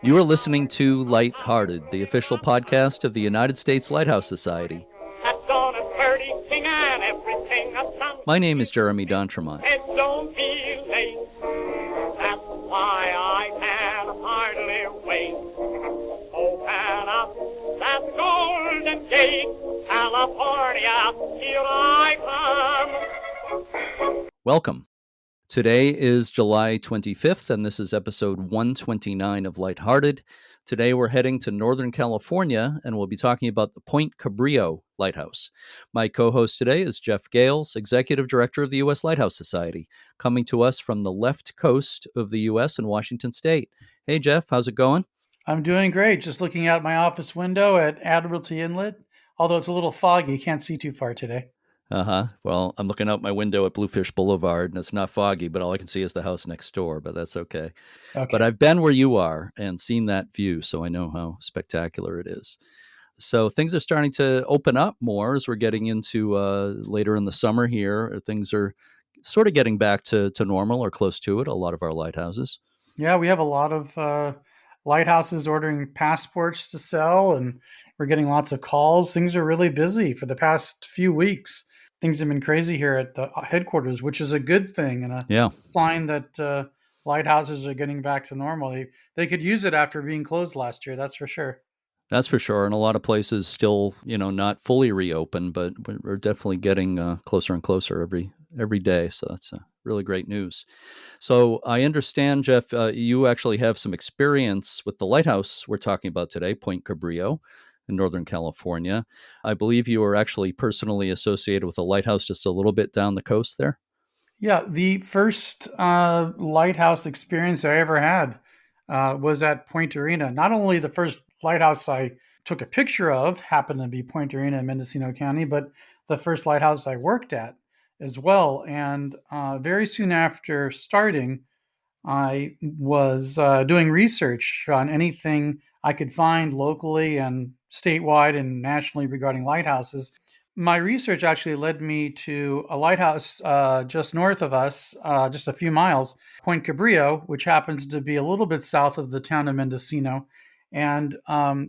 You are listening to Lighthearted, the official podcast of the United States Lighthouse Society. My name is Jeremy D'Entremont. Don't feel late. That's why I can hardly wait. Open up that golden gate, California, here I come. Welcome. Today is July 25th, and this is episode 129 of Lighthearted. Today we're heading to Northern California, and we'll be talking about the Point Cabrillo Lighthouse. My co-host today is Jeff Gales, Executive Director of the U.S. Lighthouse Society, coming to us from the left coast of the U.S. in Washington State. Hey, Jeff, how's it going? I'm doing great. Just looking out my office window at Admiralty Inlet, although it's a little foggy. Can't see too far today. Well, I'm looking out my window at Bluefish Boulevard, and it's not foggy, but all I can see is the house next door, but that's okay. But I've been where you are and seen that view, so I know how spectacular it is. So things are starting to open up more as we're getting into later in the summer here. Things are sort of getting back to normal or close to it, a lot of our lighthouses. Yeah, we have a lot of lighthouses ordering passports to sell, and we're getting lots of calls. Things are really busy for the past few weeks. Things have been crazy here at the headquarters, which is a good thing and a sign that lighthouses are getting back to normal. They could use it after being closed last year, that's for sure. That's for sure. And a lot of places still, not fully reopened, but we're definitely getting closer and closer every day. So that's really great news. So I understand, Jeff, you actually have some experience with the lighthouse we're talking about today, Point Cabrillo in Northern California. I believe you are actually personally associated with a lighthouse just a little bit down the coast there. Yeah, the first lighthouse experience I ever had was at Point Arena. Not only the first lighthouse I took a picture of happened to be Point Arena in Mendocino County, but the first lighthouse I worked at as well. And very soon after starting, I was doing research on anything I could find locally and statewide and nationally regarding lighthouses. My research actually led me to a lighthouse just north of us, just a few miles, Point Cabrillo, which happens to be a little bit south of the town of Mendocino. And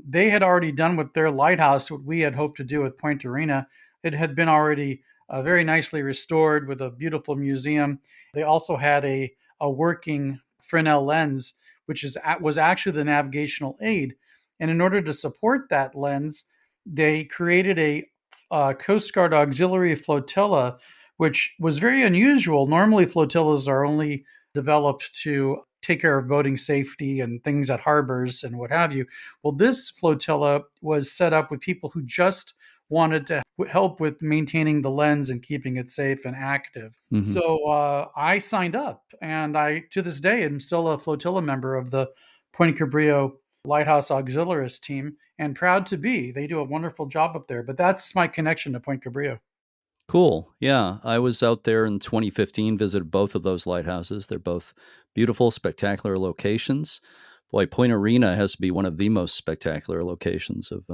they had already done with their lighthouse what we had hoped to do with Point Arena. It had been already very nicely restored with a beautiful museum. They also had a working Fresnel Lens, which was actually the navigational aid. And in order to support that lens, they created a Coast Guard auxiliary flotilla, which was very unusual. Normally, flotillas are only developed to take care of boating safety and things at harbors and what have you. Well, this flotilla was set up with people who just wanted to help with maintaining the lens and keeping it safe and active. Mm-hmm. So I signed up, and I, to this day, am still a flotilla member of the Point Cabrillo Lighthouse Auxiliarist team, and proud to be. They do a wonderful job up there, but that's my connection to Point Cabrillo. Cool. Yeah, I was out there in 2015, visited both of those lighthouses. They're both beautiful, spectacular locations. Boy, Point Arena has to be one of the most spectacular locations of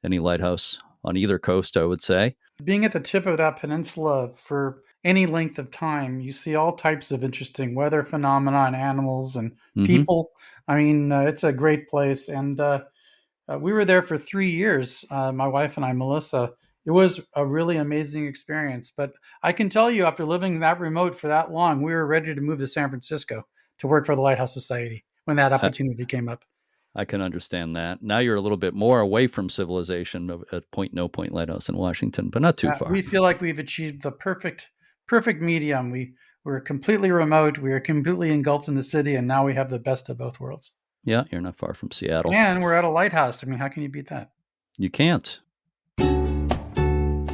any lighthouse on either coast, I would say. Being at the tip of that peninsula for any length of time, you see all types of interesting weather phenomena and animals and people. I mean, it's a great place. And we were there for 3 years, my wife and I, Melissa. It was a really amazing experience. But I can tell you, after living that remote for that long, we were ready to move to San Francisco to work for the Lighthouse Society when that opportunity came up. I can understand that. Now you're a little bit more away from civilization at Point No Point Lighthouse in Washington, but not too far. We feel like we've achieved the perfect medium. We're completely remote. We are completely engulfed in the city, and now we have the best of both worlds. Yeah, you're not far from Seattle. And we're at a lighthouse. I mean, how can you beat that? You can't.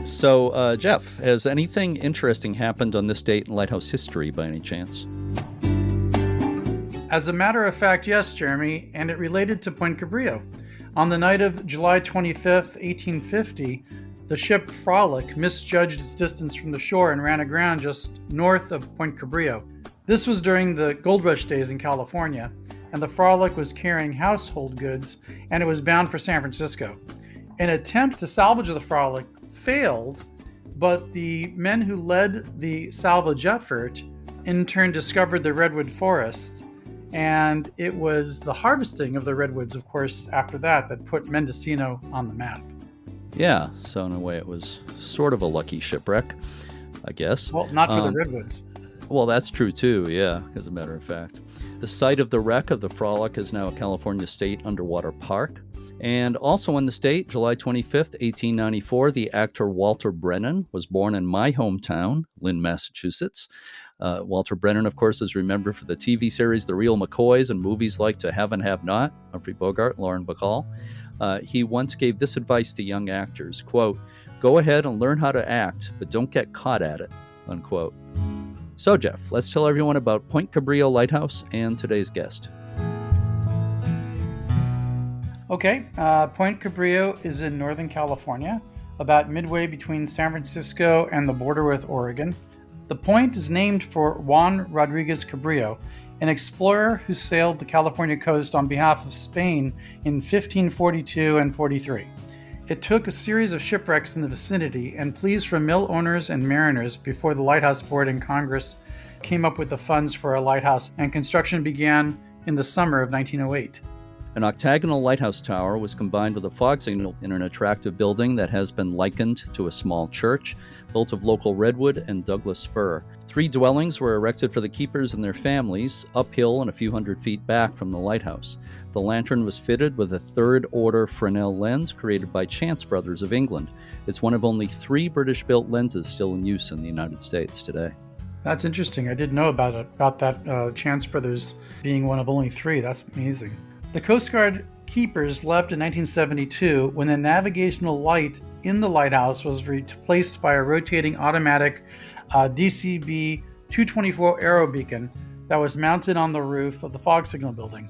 So, Jeff, has anything interesting happened on this date in lighthouse history by any chance? As a matter of fact, yes, Jeremy, and it related to Point Cabrillo. On the night of July 25th, 1850, the ship Frolic misjudged its distance from the shore and ran aground just north of Point Cabrillo. This was during the gold rush days in California, and the Frolic was carrying household goods, and it was bound for San Francisco. An attempt to salvage the Frolic failed, but the men who led the salvage effort in turn discovered the redwood forest And it was the harvesting of the redwoods, of course, after that put Mendocino on the map. Yeah, so in a way it was sort of a lucky shipwreck, I guess. Well, not for the redwoods. Well, that's true too, yeah, as a matter of fact. The site of the wreck of the Frolic is now a California State Underwater Park. And also in the state, July 25th, 1894, the actor Walter Brennan was born in my hometown, Lynn, Massachusetts. Walter Brennan, of course, is remembered for the TV series The Real McCoys and movies like To Have and Have Not, Humphrey Bogart, Lauren Bacall. He once gave this advice to young actors, quote, "Go ahead and learn how to act, but don't get caught at it," unquote. So, Jeff, let's tell everyone about Point Cabrillo Lighthouse and today's guest. Okay, Point Cabrillo is in Northern California, about midway between San Francisco and the border with Oregon. The point is named for Juan Rodriguez Cabrillo, an explorer who sailed the California coast on behalf of Spain in 1542 and 43. It took a series of shipwrecks in the vicinity and pleas from mill owners and mariners before the Lighthouse Board in Congress came up with the funds for a lighthouse, and construction began in the summer of 1908. An octagonal lighthouse tower was combined with a fog signal in an attractive building that has been likened to a small church, built of local redwood and Douglas fir. 3 dwellings were erected for the keepers and their families, uphill and a few hundred feet back from the lighthouse. The lantern was fitted with a third-order Fresnel lens created by Chance Brothers of England. It's one of only 3 British-built lenses still in use in the United States today. That's interesting. I didn't know about that Chance Brothers being one of only 3. That's amazing. The Coast Guard keepers left in 1972 when the navigational light in the lighthouse was replaced by a rotating automatic DCB 224 aero beacon that was mounted on the roof of the fog signal building.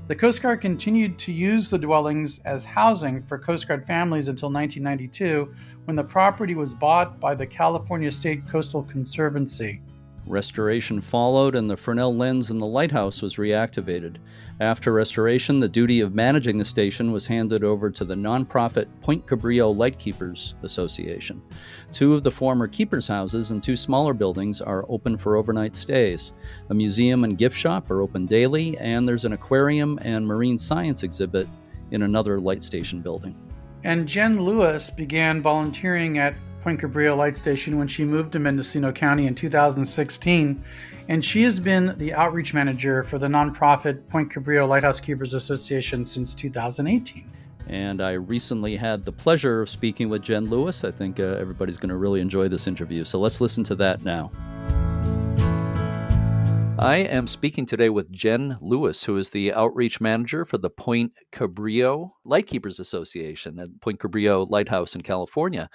The Coast Guard continued to use the dwellings as housing for Coast Guard families until 1992, when the property was bought by the California State Coastal Conservancy. Restoration followed, and the Fresnel lens in the lighthouse was reactivated. After restoration, the duty of managing the station was handed over to the nonprofit Point Cabrillo Lightkeepers Association. 2 of the former keepers' houses and 2 smaller buildings are open for overnight stays. A museum and gift shop are open daily, and there's an aquarium and marine science exhibit in another light station building. And Jen Lewis began volunteering at Point Cabrillo Light Station when she moved to Mendocino County in 2016, and she has been the outreach manager for the nonprofit Point Cabrillo Lighthouse Keepers Association since 2018. And I recently had the pleasure of speaking with Jen Lewis. I think everybody's going to really enjoy this interview, so let's listen to that now. I am speaking today with Jen Lewis, who is the outreach manager for the Point Cabrillo Lightkeepers Association at Point Cabrillo Lighthouse in California.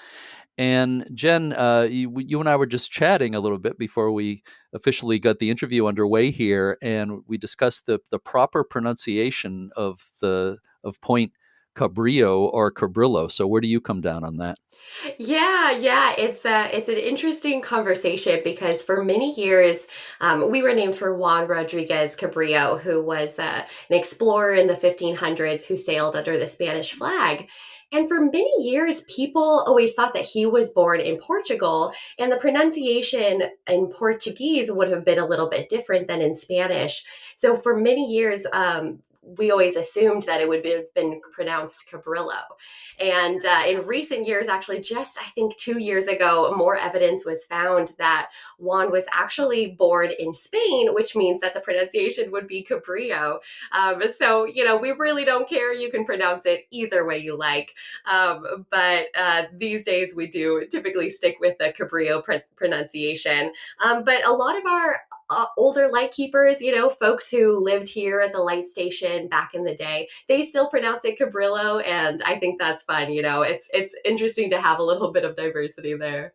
And Jen, you and I were just chatting a little bit before we officially got the interview underway here, and we discussed the proper pronunciation of Point Cabrillo or Cabrillo. So where do you come down on that? Yeah, it's an interesting conversation because for many years we were named for Juan Rodriguez Cabrillo, who was an explorer in the 1500s who sailed under the Spanish flag. And for many years, people always thought that he was born in Portugal, and the pronunciation in Portuguese would have been a little bit different than in Spanish. So for many years, we always assumed that it would have been pronounced Cabrillo. And in recent years, actually just I think 2 years ago, more evidence was found that Juan was actually born in Spain, which means that the pronunciation would be Cabrillo. So, we really don't care. You can pronounce it either way you like. But these days we do typically stick with the Cabrillo pronunciation. But a lot of our older light keepers, folks who lived here at the light station back in the day, they still pronounce it Cabrillo, and I think that's fun. It's interesting to have a little bit of diversity there.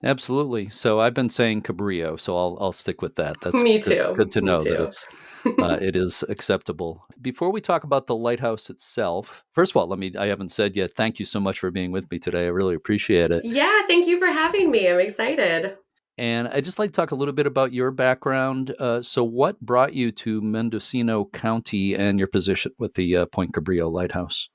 Absolutely. So I've been saying Cabrillo, so I'll stick with that. That's Me too. Good to know Me too. that it is acceptable. Before we talk about the lighthouse itself, first of all, I haven't said yet, thank you so much for being with me today. I really appreciate it. Yeah, thank you for having me. I'm excited. And I'd just like to talk a little bit about your background. So what brought you to Mendocino County and your position with the Point Cabrillo Lighthouse?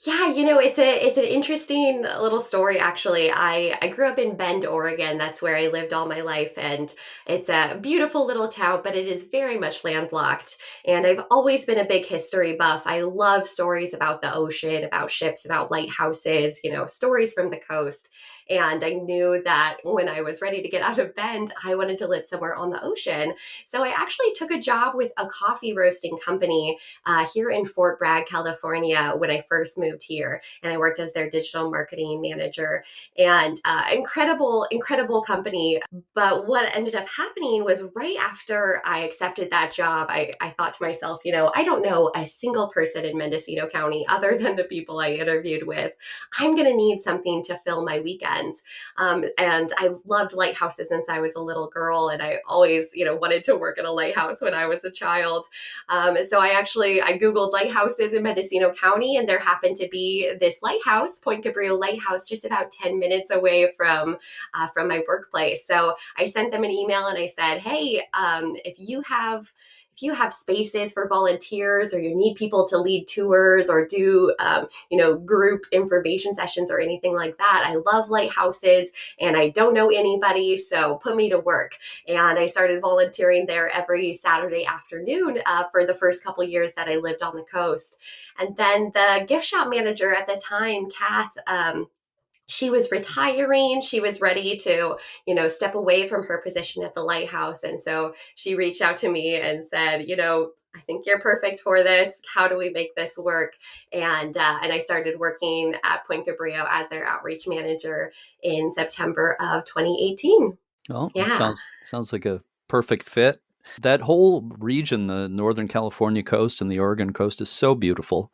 Yeah, it's an interesting little story actually. I grew up in Bend, Oregon. That's where I lived all my life, and it's a beautiful little town, but it is very much landlocked. And I've always been a big history buff. I love stories about the ocean, about ships, about lighthouses, stories from the coast. And I knew that when I was ready to get out of Bend, I wanted to live somewhere on the ocean. So I actually took a job with a coffee roasting company here in Fort Bragg, California, when I first moved here. And I worked as their digital marketing manager. And incredible company. But what ended up happening was right after I accepted that job, I thought to myself, I don't know a single person in Mendocino County other than the people I interviewed with. I'm going to need something to fill my weekends. And I've loved lighthouses since I was a little girl. And I always, wanted to work in a lighthouse when I was a child. So I Googled lighthouses in Mendocino County, and there happened to be this lighthouse, Point Cabrillo Lighthouse, just about 10 minutes away from my workplace. So I sent them an email and I said, hey, if you have spaces for volunteers, or you need people to lead tours or do, group information sessions or anything like that, I love lighthouses and I don't know anybody, so put me to work. And I started volunteering there every Saturday afternoon for the first couple years that I lived on the coast. And then the gift shop manager at the time, Kath, she was retiring. She was ready to, step away from her position at the lighthouse. And so she reached out to me and said, I think you're perfect for this. How do we make this work? And I started working at Point Cabrillo as their outreach manager in September of 2018. Well, Yeah. sounds like a perfect fit. That whole region, the Northern California coast and the Oregon coast, is so beautiful.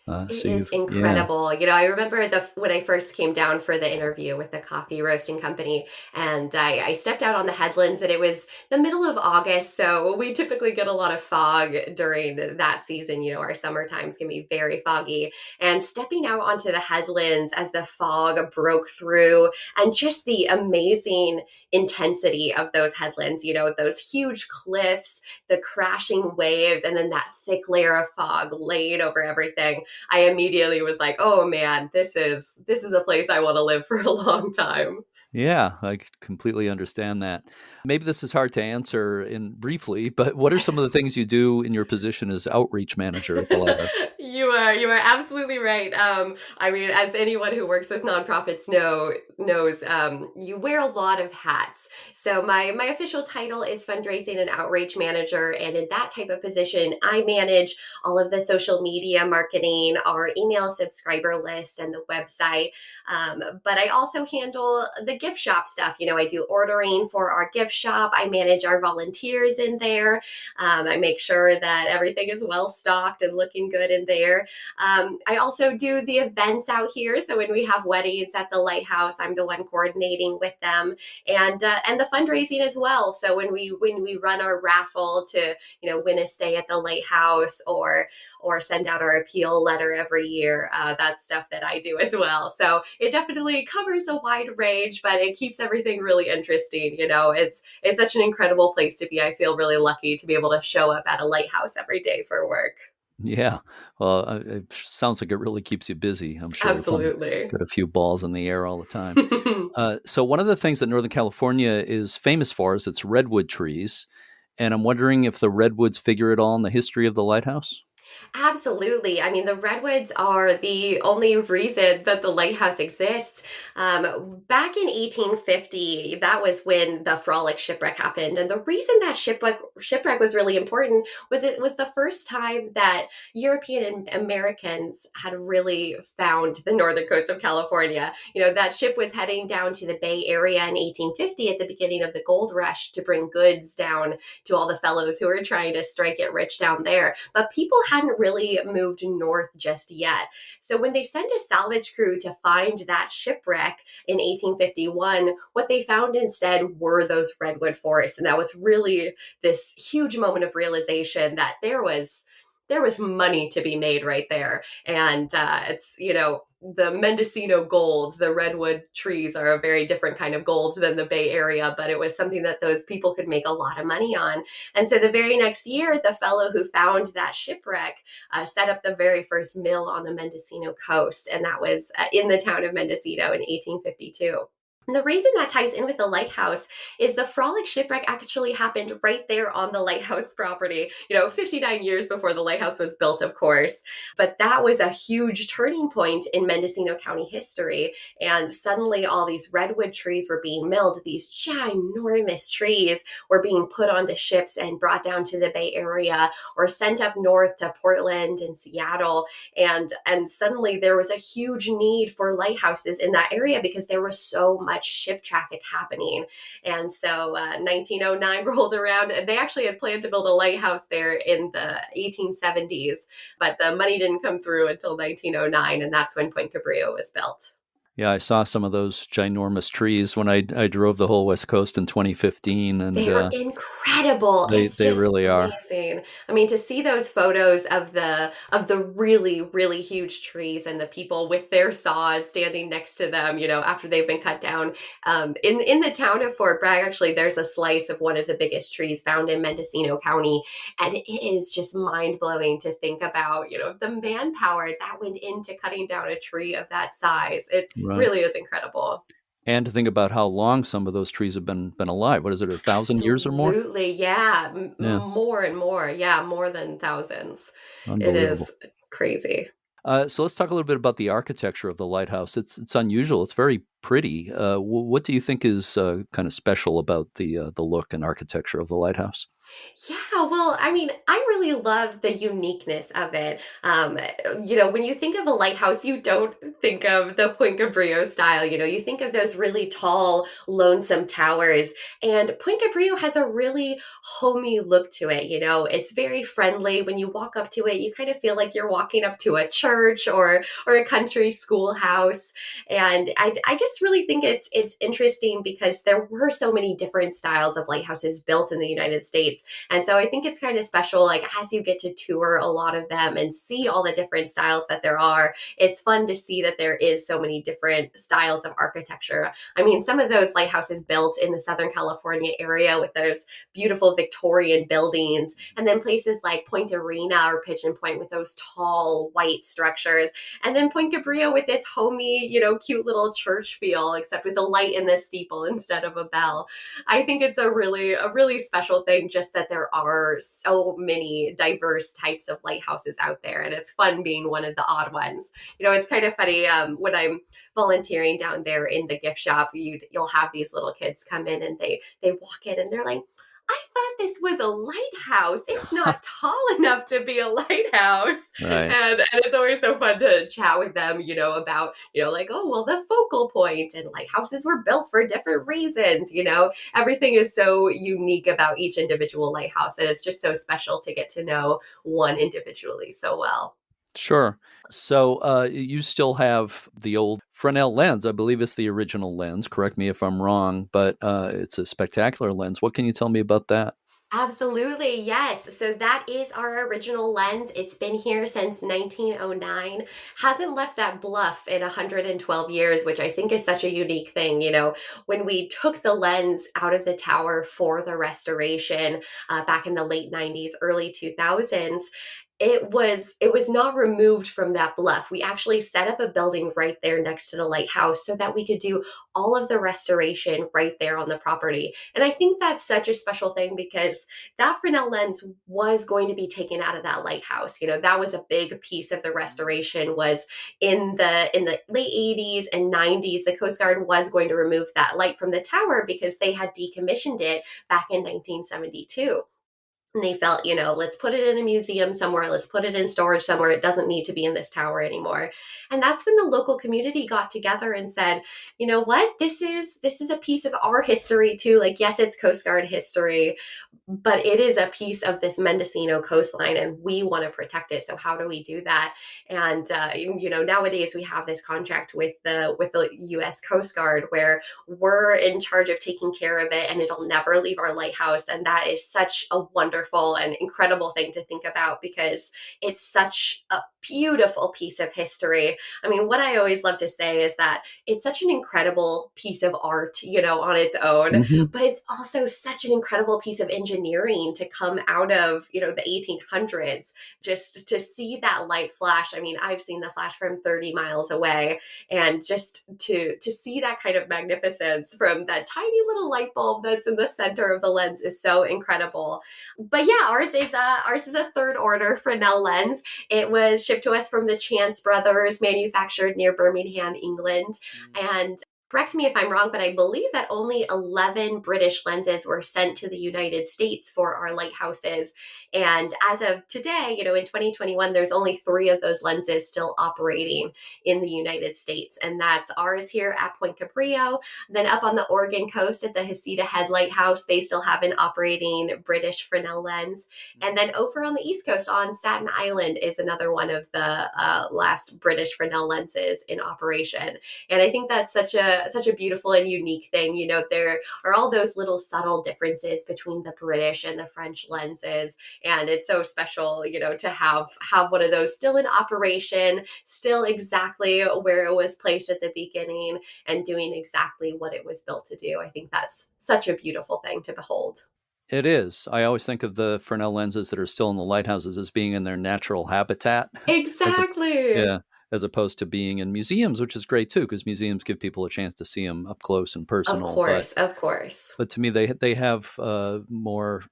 It So is yeah. incredible. I remember when I first came down for the interview with the coffee roasting company, and I stepped out on the headlands, and it was the middle of August. So we typically get a lot of fog during that season. Our summer times can be very foggy. And stepping out onto the headlands as the fog broke through, and just the amazing intensity of those headlands, those huge cliffs, the crashing waves, and then that thick layer of fog laid over everything. I immediately was like, oh man, this is a place I want to live for a long time. Yeah, I completely understand that. Maybe this is hard to answer in briefly, but what are some of the things you do in your position as outreach manager at the lighthouse? You are absolutely right. I mean, as anyone who works with nonprofits knows, you wear a lot of hats. So my official title is fundraising and outreach manager, and in that type of position, I manage all of the social media marketing, our email subscriber list, and the website. But I also handle the gift shop stuff. I do ordering for our gift shop. I manage our volunteers in there. I make sure that everything is well stocked and looking good in there. I also do the events out here. So when we have weddings at the lighthouse, I'm the one coordinating with them, and the fundraising as well. So when we run our raffle to win a stay at the lighthouse, or send out our appeal letter every year, that's stuff that I do as well. So it definitely covers a wide range, but it keeps everything really interesting. It's such an incredible place to be. I feel really lucky to be able to show up at a lighthouse every day for work. Yeah. Well, it sounds like it really keeps you busy. I'm sure you probably Absolutely. got a few balls in the air all the time. So one of the things that Northern California is famous for is its redwood trees. And I'm wondering if the redwoods figure at all in the history of the lighthouse? Absolutely. I mean, the redwoods are the only reason that the lighthouse exists. Back in 1850, that was when the Frolic Shipwreck happened. And the reason that shipwreck was really important was it was the first time that European Americans had really found the northern coast of California. That ship was heading down to the Bay Area in 1850 at the beginning of the gold rush to bring goods down to all the fellows who were trying to strike it rich down there. But people hadn't really moved north just yet. So when they sent a salvage crew to find that shipwreck in 1851, what they found instead were those redwood forests. And that was really this huge moment of realization that there was money to be made right there. And it's, the Mendocino gold, the redwood trees are a very different kind of gold than the Bay Area, but it was something that those people could make a lot of money on. And so the very next year, the fellow who found that shipwreck set up the very first mill on the Mendocino coast, and that was in the town of Mendocino in 1852. And the reason that ties in with the lighthouse is the Frolic Shipwreck actually happened right there on the lighthouse property, 59 years before the lighthouse was built, of course. But that was a huge turning point in Mendocino County history. And suddenly all these redwood trees were being milled. These ginormous trees were being put onto ships and brought down to the Bay Area or sent up north to Portland and Seattle. And suddenly there was a huge need for lighthouses in that area because there was so much ship traffic happening. And so 1909 rolled around, and they actually had planned to build a lighthouse there in the 1870s, but the money didn't come through until 1909, and that's when Point Cabrillo was built. Yeah, I saw some of those ginormous trees when I drove the whole West Coast in 2015, and They are incredible. It's they just really are. amazing. I mean, to see those photos of the really, really huge trees and the people with their saws standing next to them, after they've been cut down. In the town of Fort Bragg, actually, there's a slice of one of the biggest trees found in Mendocino County, and it is just mind blowing to think about, the manpower that went into cutting down a tree of that size. It Right. really is incredible. And to think about how long some of those trees have been alive. What is it, 1,000 years or more? Absolutely. Yeah. Yeah, More and more. Yeah. More than thousands. It unbelievable. is crazy. So let's talk a little bit about the architecture of the lighthouse. It's unusual. It's very pretty. What do you think is kind of special about the look and architecture of the lighthouse? Yeah, well, I mean, I really love the uniqueness of it. When you think of a lighthouse, you don't think of the Point Cabrillo style. You think of those really tall, lonesome towers. And Point Cabrillo has a really homey look to it. It's very friendly. When you walk up to it, you kind of feel like you're walking up to a church or a country schoolhouse. And I just really think it's interesting because there were so many different styles of lighthouses built in the United States. And so I think it's kind of special, like as you get to tour a lot of them and see all the different styles that there are, it's fun to see that there is so many different styles of architecture. I mean, some of those lighthouses built in the Southern California area with those beautiful Victorian buildings, and then places like Point Arena or Pigeon Point with those tall white structures, and then Point Cabrillo with this homey, cute little church feel, except with a light in the steeple instead of a bell. I think it's a really special thing, just that there are so many diverse types of lighthouses out there, and it's fun being one of the odd ones. It's kind of funny when I'm volunteering down there in the gift shop, you'll have these little kids come in and they walk in and they're like, I thought this was a lighthouse. It's not tall enough to be a lighthouse. Right. And it's always so fun to chat with them, about, like, oh, well, the focal point, and lighthouses were built for different reasons. Everything is so unique about each individual lighthouse. And it's just so special to get to know one individually so well. Sure. So you still have the old Fresnel lens. I believe it's the original lens. Correct me if I'm wrong, but it's a spectacular lens. What can you tell me about that? Absolutely, yes. So that is our original lens. It's been here since 1909. Hasn't left that bluff in 112 years, which I think is such a unique thing. When we took the lens out of the tower for the restoration back in the late 90s, early 2000s, it was not removed from that bluff. We actually set up a building right there next to the lighthouse so that we could do all of the restoration right there on the property. And I think that's such a special thing because that Fresnel lens was going to be taken out of that lighthouse. That was a big piece of the restoration. Was in the late 80s and 90s, the Coast Guard was going to remove that light from the tower because they had decommissioned it back in 1972. And they felt, let's put it in a museum somewhere. Let's put it in storage somewhere. It doesn't need to be in this tower anymore. And that's when the local community got together and said, you know what, this is a piece of our history too. Like, yes, it's Coast Guard history, but it is a piece of this Mendocino coastline and we want to protect it. So how do we do that? And, nowadays we have this contract with the U.S. Coast Guard where we're in charge of taking care of it and it'll never leave our lighthouse. And that is such a wonderful wonderful and incredible thing to think about because it's such a beautiful piece of history. I mean, what I always love to say is that it's such an incredible piece of art, on its own, Mhm. but it's also such an incredible piece of engineering to come out of, the 1800s, just to see that light flash. I mean, I've seen the flash from 30 miles away, and just to see that kind of magnificence from that tiny little light bulb that's in the center of the lens is so incredible. But yeah, ours is a third order Fresnel lens. It was shipped to us from the Chance Brothers, manufactured near Birmingham, England. And correct me if I'm wrong, but I believe that only 11 British lenses were sent to the United States for our lighthouses. And as of today, in 2021, there's only 3 of those lenses still operating in the United States. And that's ours here at Point Cabrillo. Then up on the Oregon coast at the Heceta Head Lighthouse, they still have an operating British Fresnel lens. And then over on the East Coast on Staten Island is another one of the last British Fresnel lenses in operation. And I think that's such a beautiful and unique thing. There are all those little subtle differences between the British and the French lenses, and it's so special, to have one of those still in operation, still exactly where it was placed at the beginning, and doing exactly what it was built to do. I think that's such a beautiful thing to behold. It is. I always think of the Fresnel lenses that are still in the lighthouses as being in their natural habitat, as a Exactly. yeah, as opposed to being in museums, which is great too, because museums give people a chance to see them up close and Of personal. But course, of course. but to me, they have more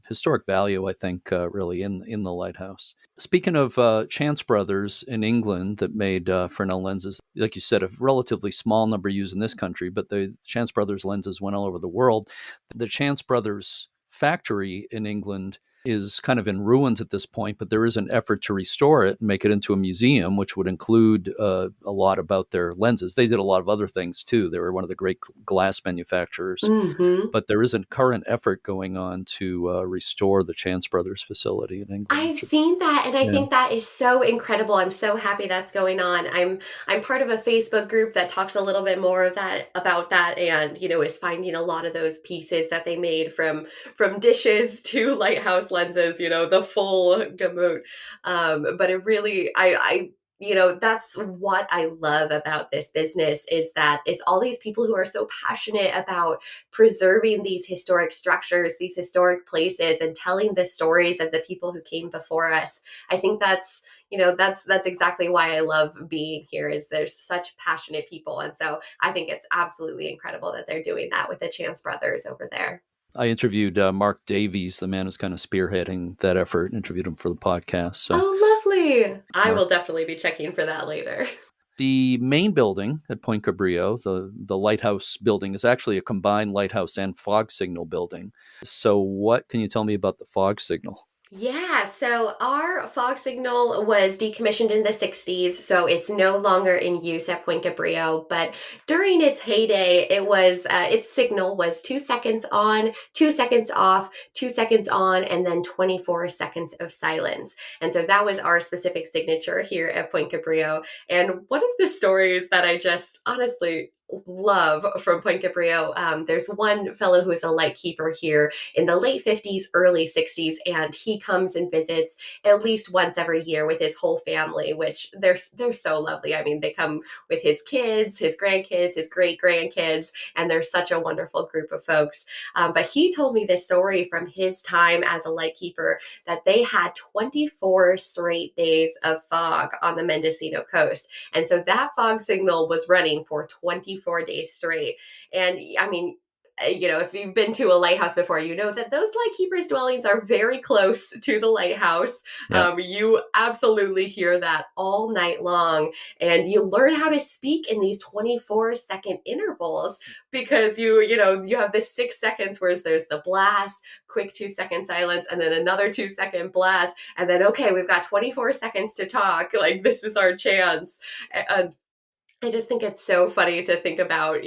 historic value, I think, really in the lighthouse. Speaking of Chance Brothers in England that made Fresnel lenses, like you said, a relatively small number used in this country, but the Chance Brothers lenses went all over the world. The Chance Brothers factory in England is kind of in ruins at this point, but there is an effort to restore it and make it into a museum, which would include a lot about their lenses. They did a lot of other things too. They were one of the great glass manufacturers, Hmm. but there is a current effort going on to restore the Chance Brothers facility in England. I've seen that, and I Yeah. think that is so incredible. I'm so happy that's going on. I'm part of a Facebook group that talks a little bit more of that about that, and is finding a lot of those pieces that they made from dishes to lighthouse lenses. The full gamut. But it really, that's what I love about this business, is that it's all these people who are so passionate about preserving these historic structures, these historic places, and telling the stories of the people who came before us. I think that's exactly why I love being here, is there's such passionate people. And so I think it's absolutely incredible that they're doing that with the Chance Brothers over there. I interviewed Mark Davies, the man who's kind of spearheading that effort, interviewed him for the podcast. So, Oh, lovely. I Mark. will definitely be checking for that later. The main building at Point Cabrillo, the lighthouse building, is actually a combined lighthouse and fog signal building. So, what can you tell me about the fog signal? Yeah, so our fog signal was decommissioned in the 60s, so it's no longer in use at Point Cabrillo. But during its heyday, its signal was 2 seconds on, 2 seconds off, 2 seconds on, and then 24 seconds of silence. And so that was our specific signature here at Point Cabrillo. And one of the stories that I just honestly love from Point Cabrillo, there's one fellow who is a lightkeeper here in the late 50s, early 60s, and he comes and visits at least once every year with his whole family, which they're so lovely. I mean, they come with his kids, his grandkids, his great grandkids, and they're such a wonderful group of folks. But he told me this story from his time as a lightkeeper, that they had 24 straight days of fog on the Mendocino coast. And so that fog signal was running for 24 days straight. And I mean, if you've been to a lighthouse before, you know that those lightkeepers' dwellings are very close to the lighthouse. Yeah. You absolutely hear that all night long, and you learn how to speak in these 24-second intervals, because you have this 6 seconds where there's the blast, quick 2 second silence, and then another 2 second blast, and then okay, we've got 24 seconds to talk. Like, this is our chance. And I just think it's so funny to think about,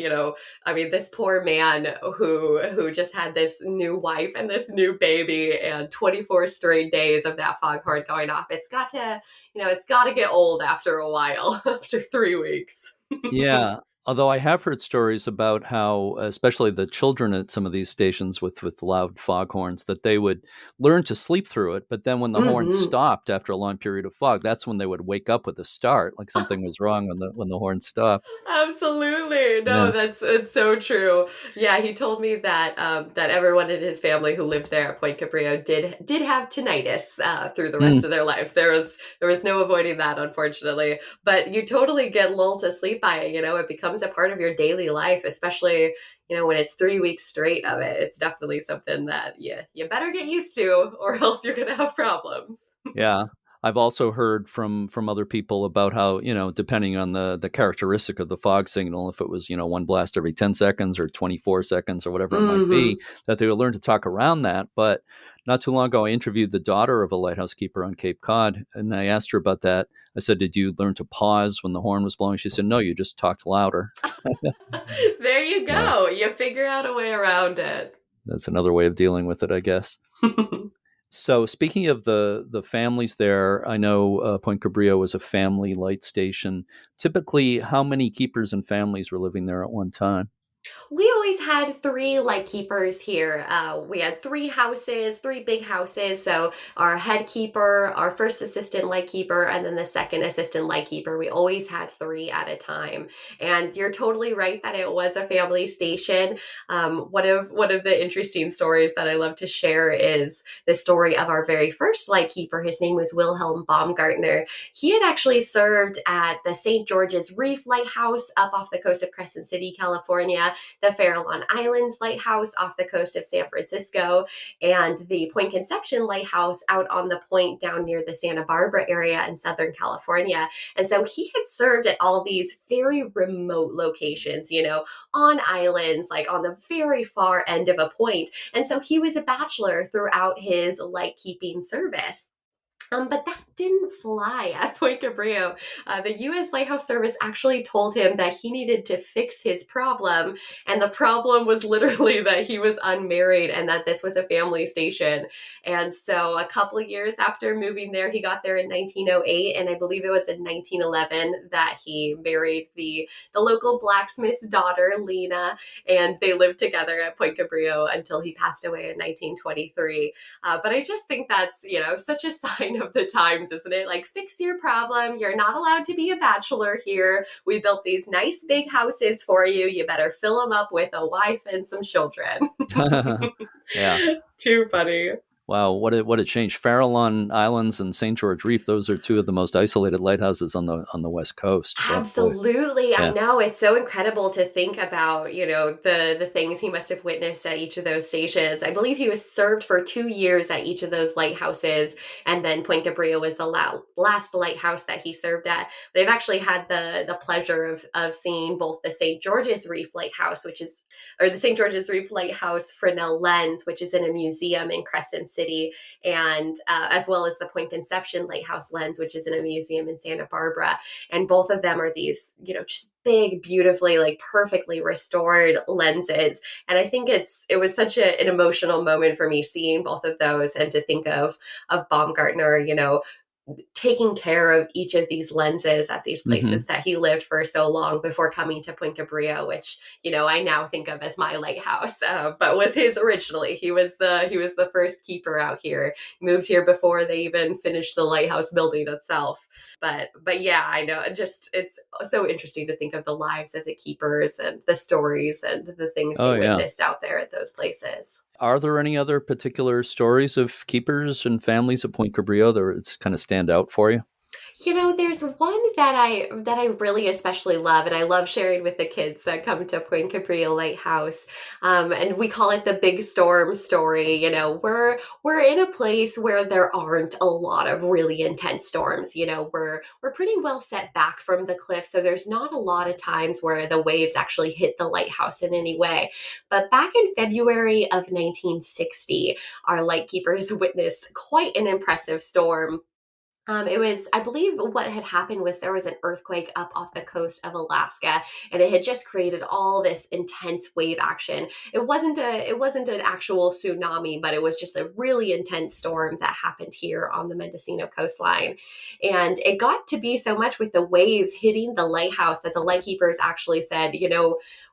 I mean, this poor man who just had this new wife and this new baby, and 24 straight days of that foghorn going off. It's got to get old after a while, after 3 weeks. Yeah. Although I have heard stories about how, especially the children at some of these stations with loud foghorns, that they would learn to sleep through it. But then when the horn Hmm. stopped after a long period of fog, that's when they would wake up with a start, like something was wrong when the horn stopped. Absolutely. No, Yeah. that's it's so true. Yeah, he told me that that everyone in his family who lived there at Point Cabrillo did have tinnitus through the Hmm. rest of their lives. There was no avoiding that, unfortunately. But you totally get lulled to sleep by it. It becomes a part of your daily life, especially when it's 3 weeks straight of it. It's definitely something that you better get used to, or else you're gonna have problems. Yeah. I've also heard from other people about how, depending on the characteristic of the fog signal, if it was, one blast every 10 seconds or 24 seconds or whatever it might be, Hmm. that they would learn to talk around that. But not too long ago, I interviewed the daughter of a lighthouse keeper on Cape Cod, and I asked her about that. I said, "Did you learn to pause when the horn was blowing?" She said, "No, you just talked louder." There you Uh, go. You figure out a way around it. that's another way of dealing with it, I guess. So speaking of the families there, I know Point Cabrillo was a family light station. Typically, how many keepers and families were living there at one time? We always had three light keepers here. We had three houses, three big houses. So our head keeper, our first assistant light keeper, and then the second assistant light keeper. We always had three at a time. And you're totally right that it was a family station. One of the interesting stories that I love to share is the story of our very first light keeper. His name was Wilhelm Baumgartner. He had actually served at the St. George's Reef Lighthouse up off the coast of Crescent City, California, the Farallon Islands Lighthouse off the coast of San Francisco, and the Point Conception Lighthouse out on the point down near the Santa Barbara area in Southern California. And so he had served at all these very remote locations, on islands, like on the very far end of a point. And so he was a bachelor throughout his light keeping service. But that didn't fly at Point Cabrillo. The U.S. Lighthouse Service actually told him that he needed to fix his problem, and the problem was literally that he was unmarried and that this was a family station. And so, a couple of years after moving there, he got there in 1908, and I believe it was in 1911 that he married the local blacksmith's daughter, Lena, and they lived together at Point Cabrillo until he passed away in 1923. But I just think that's, such a sign of the times, isn't it? Like, fix your problem. You're not allowed to be a bachelor here. We built these nice big houses for you. You better fill them up with a wife and some children. Yeah. Too funny. Wow, what a change! Farallon Islands and St. George Reef; those are two of the most isolated lighthouses on the West Coast. Oh boy, Absolutely. I yeah. know. It's so incredible to think about, the things he must have witnessed at each of those stations. I believe he was served for 2 years at each of those lighthouses, and then Point Cabrillo was the last lighthouse that he served at. But I've actually had the pleasure of seeing both the St. George's Reef Lighthouse, or the St. George's Reef Lighthouse Fresnel Lens, which is in a museum in Crescent City, and as well as the Point Conception Lighthouse Lens, which is in a museum in Santa Barbara. And both of them are these, just big, beautifully, like perfectly restored lenses. And I think it was such an emotional moment for me seeing both of those, and to think of Baumgartner, taking care of each of these lenses at these Hmm. places that he lived for so long before coming to Point Cabrillo, which I now think of as my lighthouse, but was his originally. He was the first keeper out here. He moved here before they even finished the lighthouse building itself. But yeah, I know. Just it's so interesting to think of the lives of the keepers and the stories and the things Oh they yeah. witnessed out there at those places. Are there any other particular stories of keepers and families at Point Cabrillo that it's kind of stand out for you? There's one that I really especially love, and I love sharing with the kids that come to Point Cabrillo Lighthouse. And we call it the big storm story. We're in a place where there aren't a lot of really intense storms. We're pretty well set back from the cliff, so there's not a lot of times where the waves actually hit the lighthouse in any way. But back in February of 1960, our lightkeepers witnessed quite an impressive storm. It was, I believe what had happened was there was an earthquake up off the coast of Alaska, and it had just created all this intense wave action. It wasn't an actual tsunami, but it was just a really intense storm that happened here on the Mendocino coastline. And it got to be so much with the waves hitting the lighthouse that the lightkeepers actually said,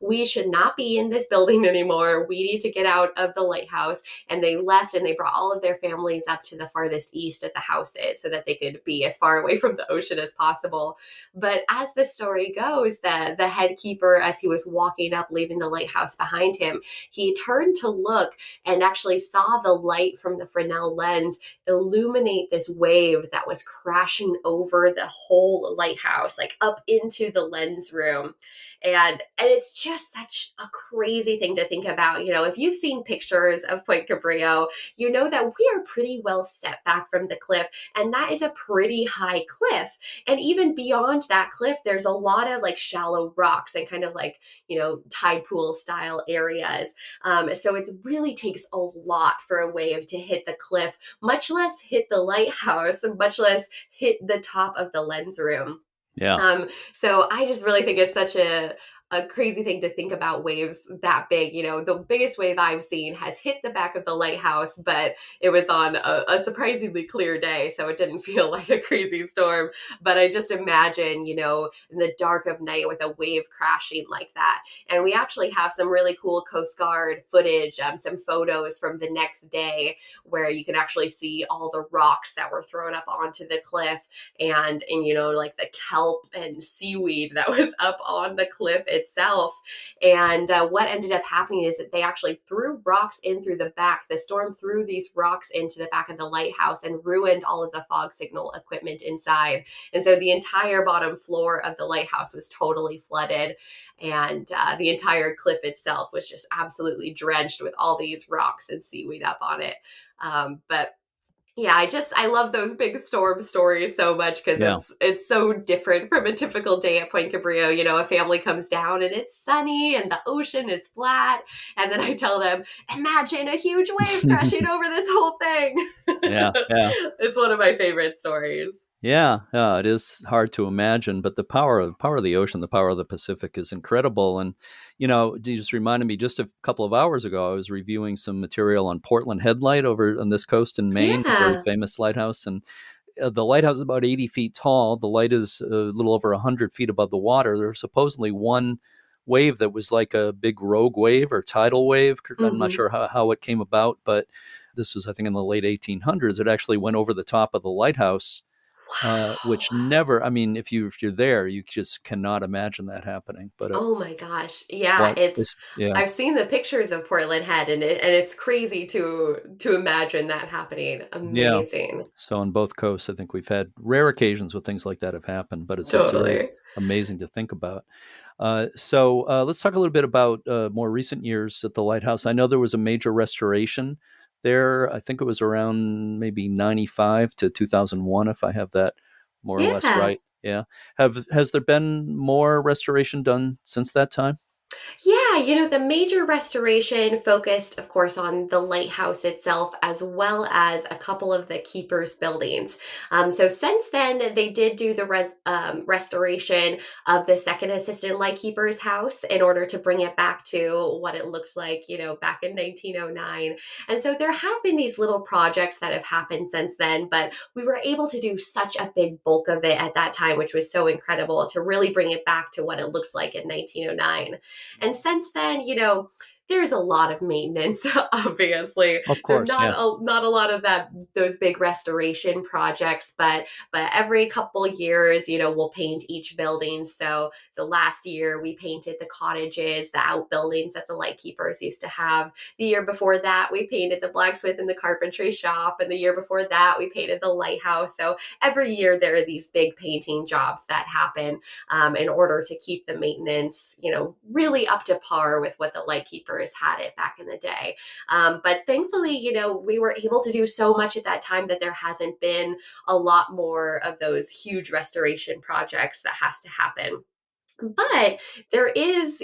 we should not be in this building anymore. We need to get out of the lighthouse. And they left and they brought all of their families up to the farthest east of the houses so that they could be as far away from the ocean as possible. But as the story goes, the head keeper, as he was walking up, leaving the lighthouse behind him, he turned to look and actually saw the light from the Fresnel lens illuminate this wave that was crashing over the whole lighthouse, like up into the lens room. And it's just such a crazy thing to think about. If you've seen pictures of Point Cabrillo, you know that we are pretty well set back from the cliff, and that is a pretty high cliff. And even beyond that cliff, there's a lot of like shallow rocks and kind of like, tide pool style areas. So it really takes a lot for a wave to hit the cliff, much less hit the lighthouse, much less hit the top of the lens room. Yeah. So I just really think it's such a crazy thing to think about waves that big. The biggest wave I've seen has hit the back of the lighthouse, but it was on a surprisingly clear day, so it didn't feel like a crazy storm. But I just imagine, in the dark of night with a wave crashing like that. And we actually have some really cool Coast Guard footage, some photos from the next day where you can actually see all the rocks that were thrown up onto the cliff and like the kelp and seaweed that was up on the cliff itself. And what ended up happening is that they actually threw rocks in through the back. The storm threw these rocks into the back of the lighthouse and ruined all of the fog signal equipment inside. And so the entire bottom floor of the lighthouse was totally flooded. And the entire cliff itself was just absolutely drenched with all these rocks and seaweed up on it. But yeah, I love those big storm stories so much because Yeah. it's so different from a typical day at Point Cabrillo. A family comes down and it's sunny and the ocean is flat, and then I tell them, imagine a huge wave crashing over this whole thing. Yeah. Yeah. It's one of my favorite stories. Yeah, it is hard to imagine, but the power of the ocean, the power of the Pacific is incredible. And you just reminded me, just a couple of hours ago, I was reviewing some material on Portland Headlight over on this coast in Maine, a very Yeah. famous lighthouse. And the lighthouse is about 80 feet tall. The light is a little over 100 feet above the water. There's supposedly one wave that was like a big rogue wave or tidal wave. I'm not Mm-hmm. sure how it came about, but this was, I think, in the late 1800s. It actually went over the top of the lighthouse, which Wow. never, I mean, if you're there, you just cannot imagine that happening. But Oh my gosh. Yeah, what this, yeah, I've seen the pictures of Portland Head, and it's crazy to imagine that happening. yeah. Amazing. So on both coasts, I think we've had rare occasions where things like that have happened, but it's really Totally. amazing to think about. Let's talk a little bit about more recent years at the lighthouse. I know there was a major restoration there. I think it was around maybe 95 to 2001, if I have that more or less Yeah. right. Yeah. Has there been more restoration done since that time? Yeah, the major restoration focused, of course, on the lighthouse itself, as well as a couple of the keepers' buildings. So since then, they did do the restoration of the second assistant lightkeeper's house in order to bring it back to what it looked like, back in 1909. And so there have been these little projects that have happened since then, but we were able to do such a big bulk of it at that time, which was so incredible to really bring it back to what it looked like in 1909. And since then, there's a lot of maintenance, obviously. Of So course, yeah. not a lot of those big restoration projects, but every couple years, we'll paint each building. So last year we painted the cottages, the outbuildings that the lightkeepers used to have. The year before that, we painted the blacksmith and the carpentry shop, and the year before that, we painted the lighthouse. So every year there are these big painting jobs that happen in order to keep the maintenance, really up to par with what the lightkeepers had it back in the day. But thankfully, we were able to do so much at that time that there hasn't been a lot more of those huge restoration projects that has to happen. But there is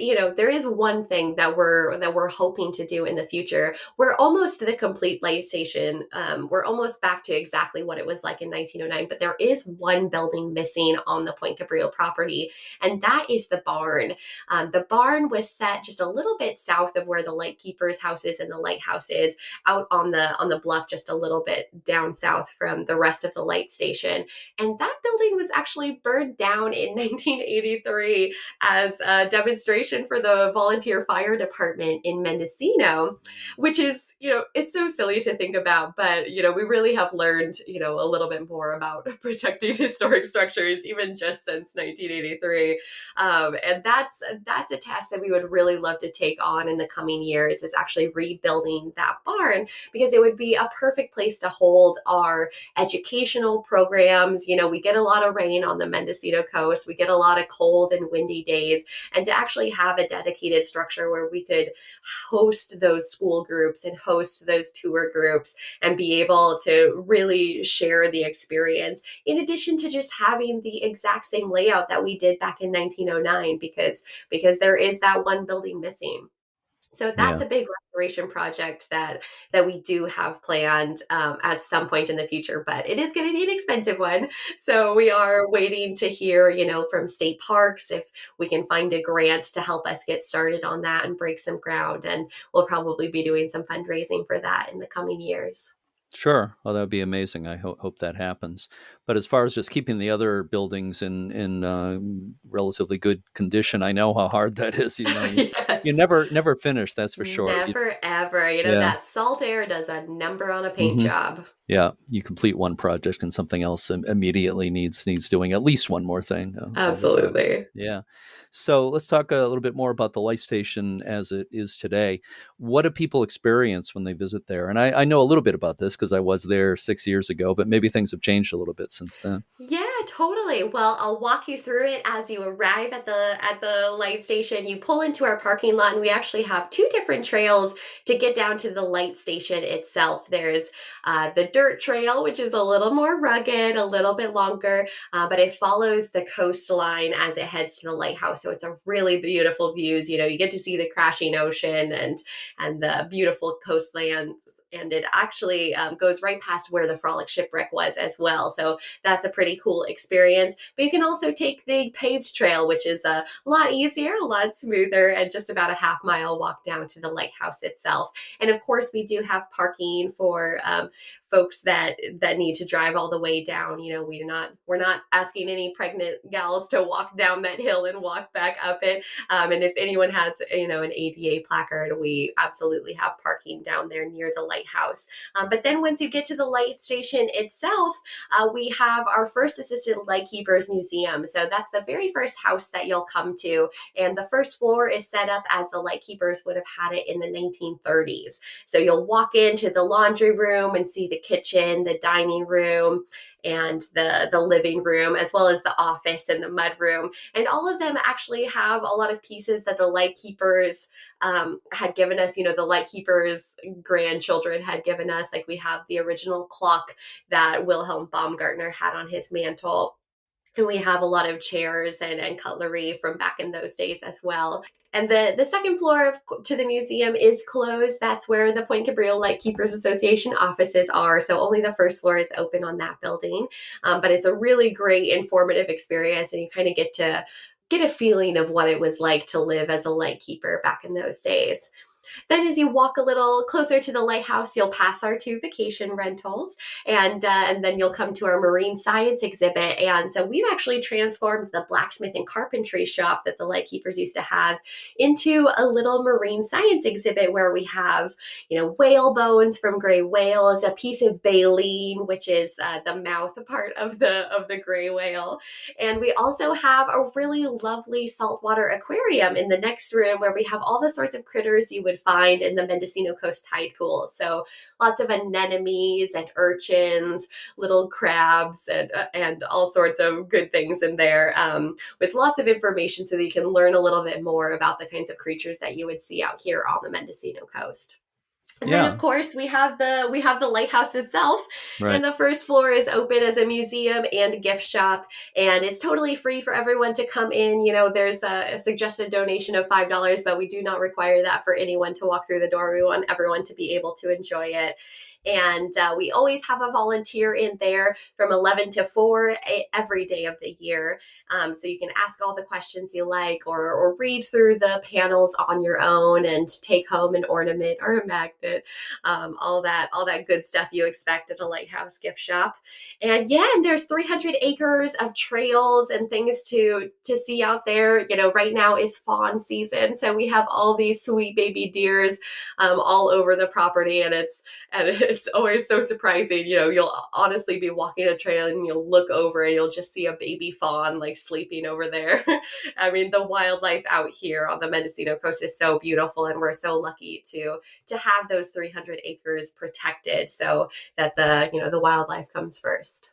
one thing that we're hoping to do in the future. We're almost to the complete light station. We're almost back to exactly what it was like in 1909, but there is one building missing on the Point Cabrillo property, and that is the barn. The barn was set just a little bit south of where the Lightkeepers house is and the lighthouse is, out on the bluff just a little bit down south from the rest of the light station. And that building was actually burned down in 1983 as a demonstration for the volunteer fire department in Mendocino, which is, it's so silly to think about, but, we really have learned, a little bit more about protecting historic structures, even just since 1983. And that's a task that we would really love to take on in the coming years, is actually rebuilding that barn, because it would be a perfect place to hold our educational programs. We get a lot of rain on the Mendocino coast. We get a lot of cold and windy days. And to actually have a dedicated structure where we could host those school groups and host those tour groups and be able to really share the experience, in addition to just having the exact same layout that we did back in 1909, because there is that one building missing. So that's Yeah. a big restoration project that we do have planned at some point in the future, but it is going to be an expensive one. So we are waiting to hear, from state parks, if we can find a grant to help us get started on that and break some ground. And we'll probably be doing some fundraising for that in the coming years. Sure. Oh, that would be amazing. I hope that happens. But as far as just keeping the other buildings in relatively good condition, I know how hard that is. You Yes. never finish. That's for sure. Never ever. Yeah. That salt air does a number on a paint hmm job. Yeah. You complete one project and something else immediately needs doing at least one more thing all the time. Absolutely. Yeah. So let's talk a little bit more about the light station as it is today. What do people experience when they visit there? And I know a little bit about this because I was there 6 years ago, but maybe things have changed a little bit since then. Yeah, totally. Well, I'll walk you through it as you arrive at the light station. You pull into our parking lot, and we actually have two different trails to get down to the light station itself. There's the dirt trail, which is a little more rugged, a little bit longer, but it follows the coastline as it heads to the lighthouse. So it's a really beautiful views. You get to see the crashing ocean and the beautiful coastlands. And it actually goes right past where the Frolic Shipwreck was as well. So that's a pretty cool experience. But you can also take the paved trail, which is a lot easier, a lot smoother, and just about a half-mile walk down to the lighthouse itself. And of course, we do have parking for folks that need to drive all the way down. We're not asking any pregnant gals to walk down that hill and walk back up it. And if anyone has an ADA placard, we absolutely have parking down there near the lighthouse. But then once you get to the light station itself, we have our first assisted lightkeepers museum. So that's the very first house that you'll come to. And the first floor is set up as the lightkeepers would have had it in the 1930s. So you'll walk into the laundry room and see the kitchen, the dining room, and the living room, as well as the office and the mud room. And all of them actually have a lot of pieces that the lightkeepers had given us. The lightkeepers' grandchildren had given us. Like, we have the original clock that Wilhelm Baumgartner had on his mantle. And we have a lot of chairs and cutlery from back in those days as well. And the second floor to the museum is closed. That's where the Point Cabrillo Lightkeepers Association offices are. So only the first floor is open on that building. But it's a really great informative experience, and you kind of get to get a feeling of what it was like to live as a lightkeeper back in those days. Then as you walk a little closer to the lighthouse, you'll pass our two vacation rentals, and then you'll come to our marine science exhibit. And so we've actually transformed the blacksmith and carpentry shop that the lightkeepers used to have into a little marine science exhibit, where we have, whale bones from gray whales, a piece of baleen, which is the mouth part of the gray whale. And we also have a really lovely saltwater aquarium in the next room, where we have all the sorts of critters you would find in the Mendocino Coast tide pools. So lots of anemones and urchins, little crabs, and all sorts of good things in there, with lots of information so that you can learn a little bit more about the kinds of creatures that you would see out here on the Mendocino Coast. And then, of Yeah. course, we have the lighthouse itself, Right. and the first floor is open as a museum and gift shop, and it's totally free for everyone to come in. There's a suggested donation of $5, but we do not require that for anyone to walk through the door. We want everyone to be able to enjoy it. And we always have a volunteer in there from 11 to 4 every day of the year. So you can ask all the questions you like, or read through the panels on your own and take home an ornament or a magnet, all that good stuff you expect at a lighthouse gift shop. And yeah, and there's 300 acres of trails and things to see out there. Right now is fawn season, so we have all these sweet baby deers all over the property, and it's always so surprising. You'll honestly be walking a trail and you'll look over and you'll just see a baby fawn like sleeping over there. I mean, the wildlife out here on the Mendocino coast is so beautiful, and we're so lucky to have those 300 acres protected so that the wildlife comes first.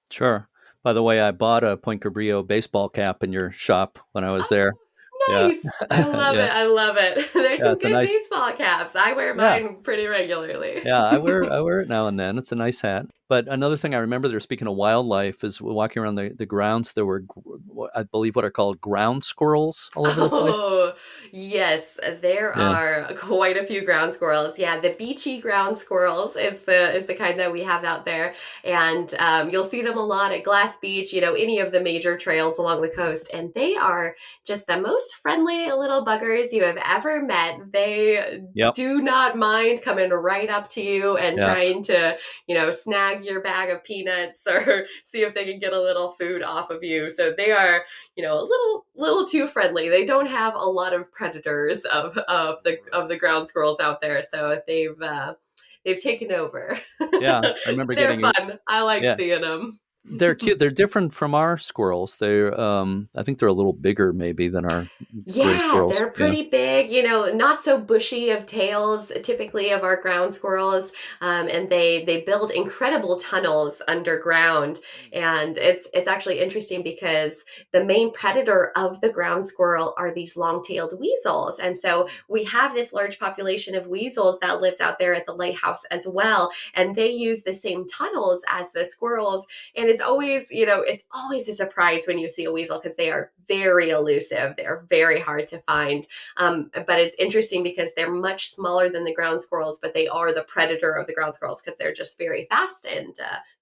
Sure. By the way, I bought a Point Cabrillo baseball cap in your shop when I was there. Oh, Yeah. nice. I love Yeah. it. I love it. There's Yeah. some It's a good nice. baseball caps. I wear Yeah. mine pretty regularly. Yeah. I wear it now and then. It's a nice hat. But another thing I remember there, speaking of wildlife, is walking around the grounds. There were, I believe, what are called ground squirrels all over the place. Oh, yes, there Yeah. are quite a few ground squirrels. Yeah, the beachy ground squirrels is the kind that we have out there, and you'll see them a lot at Glass Beach. Any of the major trails along the coast, and they are just the most friendly little buggers you have ever met. They Yep. do not mind coming right up to you and Yeah. trying to, snag your bag of peanuts or see if they can get a little food off of you. So they are, a little too friendly. They don't have a lot of predators of the ground squirrels out there, so they've taken over. Yeah. I remember They're getting it. fun. I like Yeah. seeing them. They're cute. They're different from our squirrels. I think they're a little bigger maybe than our gray Yeah, squirrels. they're Yeah. pretty big, not so bushy of tails typically of our ground squirrels. And they build incredible tunnels underground. And it's actually interesting because the main predator of the ground squirrel are these long-tailed weasels. And so we have this large population of weasels that lives out there at the lighthouse as well. And they use the same tunnels as the squirrels. And it's always a surprise when you see a weasel because they are very elusive. They're very hard to find. But it's interesting because they're much smaller than the ground squirrels, but they are the predator of the ground squirrels because they're just very fast and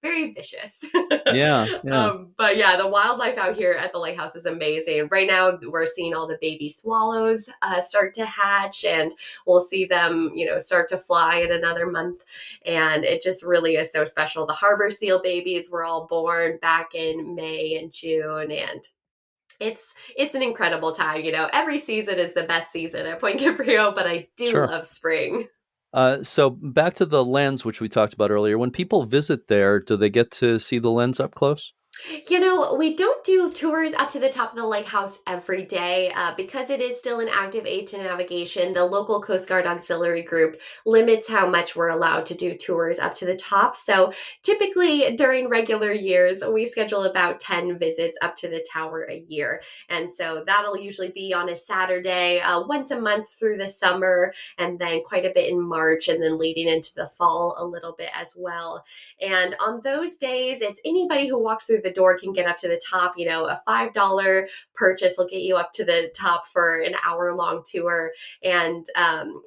very vicious. Yeah. Yeah. But yeah, the wildlife out here at the lighthouse is amazing. Right now, we're seeing all the baby swallows start to hatch, and we'll see them, start to fly in another month. And it just really is so special. The harbor seal babies were all born back in May and June, and it's an incredible time. Every season is the best season at Point Cabrillo, but I do Sure. love spring. So back to the lens, which we talked about earlier. When people visit there, do they get to see the lens up close? We don't do tours up to the top of the lighthouse every day because it is still an active aid to navigation. The local Coast Guard auxiliary group limits how much we're allowed to do tours up to the top. So typically during regular years, we schedule about 10 visits up to the tower a year. And so that'll usually be on a Saturday, once a month through the summer, and then quite a bit in March, and then leading into the fall a little bit as well. And on those days, it's anybody who walks through the door can get up to the top. A $5 purchase will get you up to the top for an hour-long tour, and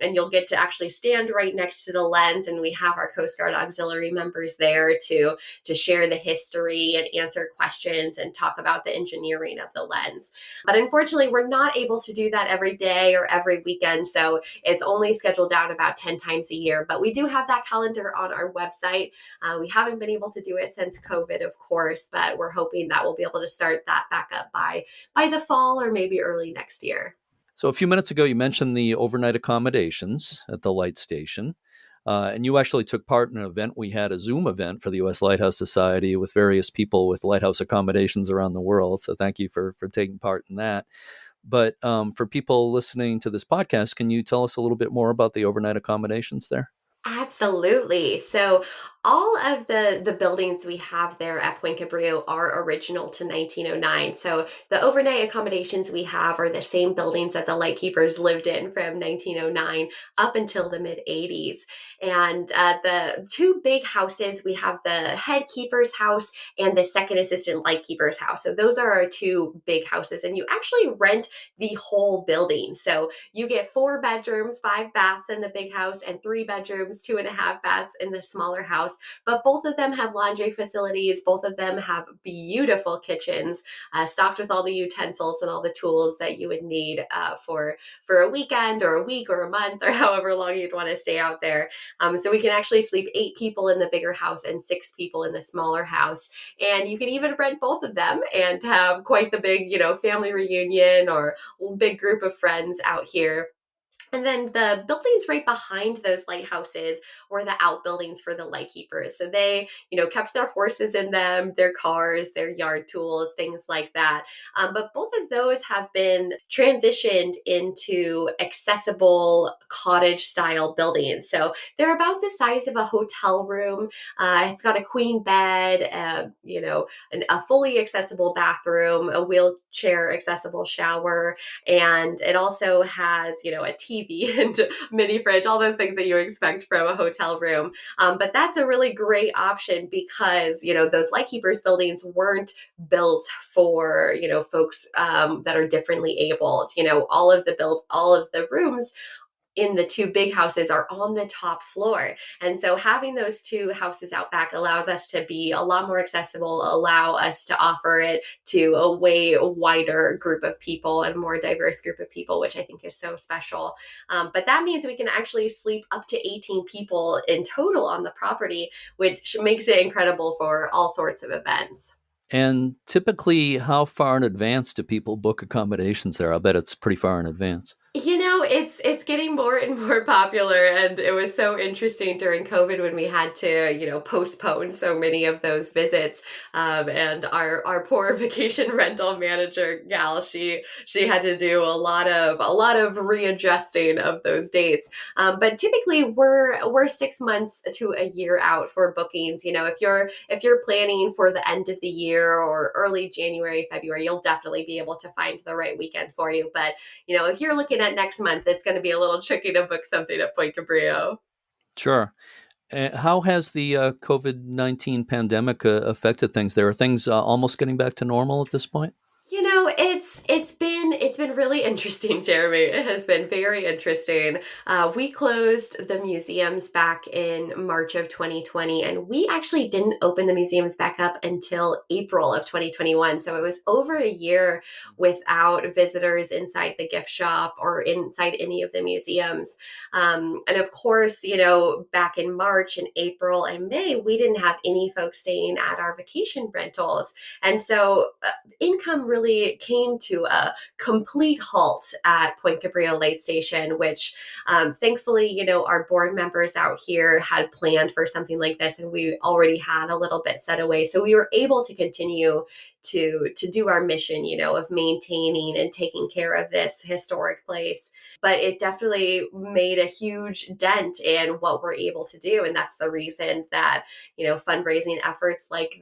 you'll get to actually stand right next to the lens. And we have our Coast Guard auxiliary members there to share the history and answer questions and talk about the engineering of the lens. But unfortunately, we're not able to do that every day or every weekend, so it's only scheduled down about 10 times a year. But we do have that calendar on our website. We haven't been able to do it since COVID, of course, but we're hoping that we'll be able to start that back up by the fall or maybe early next year. So a few minutes ago, you mentioned the overnight accommodations at the light station. And you actually took part in an event. We had a Zoom event for the U.S. Lighthouse Society with various people with lighthouse accommodations around the world. So thank you for taking part in that. But for people listening to this podcast, can you tell us a little bit more about the overnight accommodations there? Absolutely. So All of the buildings we have there at Point Cabrillo are original to 1909. So the overnight accommodations we have are the same buildings that the Lightkeepers lived in from 1909 up until the mid 80s. And the two big houses, we have the head keeper's house and the second assistant lightkeeper's house. So those are our two big houses, and you actually rent the whole building. So you get 4 bedrooms, 5 baths in the big house, and 3 bedrooms, 2.5 baths in the smaller house. But both of them have laundry facilities. Both of them have beautiful kitchens, stocked with all the utensils and all the tools that you would need for a weekend or a week or a month or however long you'd want to stay out there. So we can actually sleep 8 people in the bigger house and 6 people in the smaller house. And you can even rent both of them and have quite the big, family reunion or big group of friends out here. And then the buildings right behind those lighthouses were the outbuildings for the lightkeepers. So they, kept their horses in them, their cars, their yard tools, things like that. But both of those have been transitioned into accessible cottage style buildings. So they're about the size of a hotel room. It's got a queen bed, a fully accessible bathroom, a wheelchair accessible shower, and it also has, a TV and mini fridge, all those things that you expect from a hotel room. But that's a really great option because, those Lightkeepers buildings weren't built for, folks that are differently abled. All of the rooms in the 2 big houses are on the top floor. And so having those 2 houses out back allows us to be a lot more accessible, allow us to offer it to a way wider group of people and more diverse group of people, which I think is so special. But that means we can actually sleep up to 18 people in total on the property, which makes it incredible for all sorts of events. And typically, how far in advance do people book accommodations there? I'll bet it's pretty far in advance. It's getting more and more popular, and it was so interesting during COVID when we had to, postpone so many of those visits. And our poor vacation rental manager gal, she had to do a lot of readjusting of those dates. But typically, we're 6 months to a year out for bookings. If you're planning for the end of the year or early January, February, you'll definitely be able to find the right weekend for you. But if you're looking at next month, it's going to be a little tricky to book something at Point Cabrillo. Sure. How has the COVID-19 pandemic affected things there? Are things almost getting back to normal at this point? It's been really interesting, Jeremy. It has been very interesting. We closed the museums back in March of 2020, and we actually didn't open the museums back up until April of 2021. So it was over a year without visitors inside the gift shop or inside any of the museums. And of course, back in March and April and May, we didn't have any folks staying at our vacation rentals. And so income really came to a complete halt at Point Cabrillo Light Station, which thankfully, our board members out here had planned for something like this, and we already had a little bit set away. So we were able to continue to do our mission, of maintaining and taking care of this historic place. But it definitely made a huge dent in what we're able to do. And that's the reason that, fundraising efforts like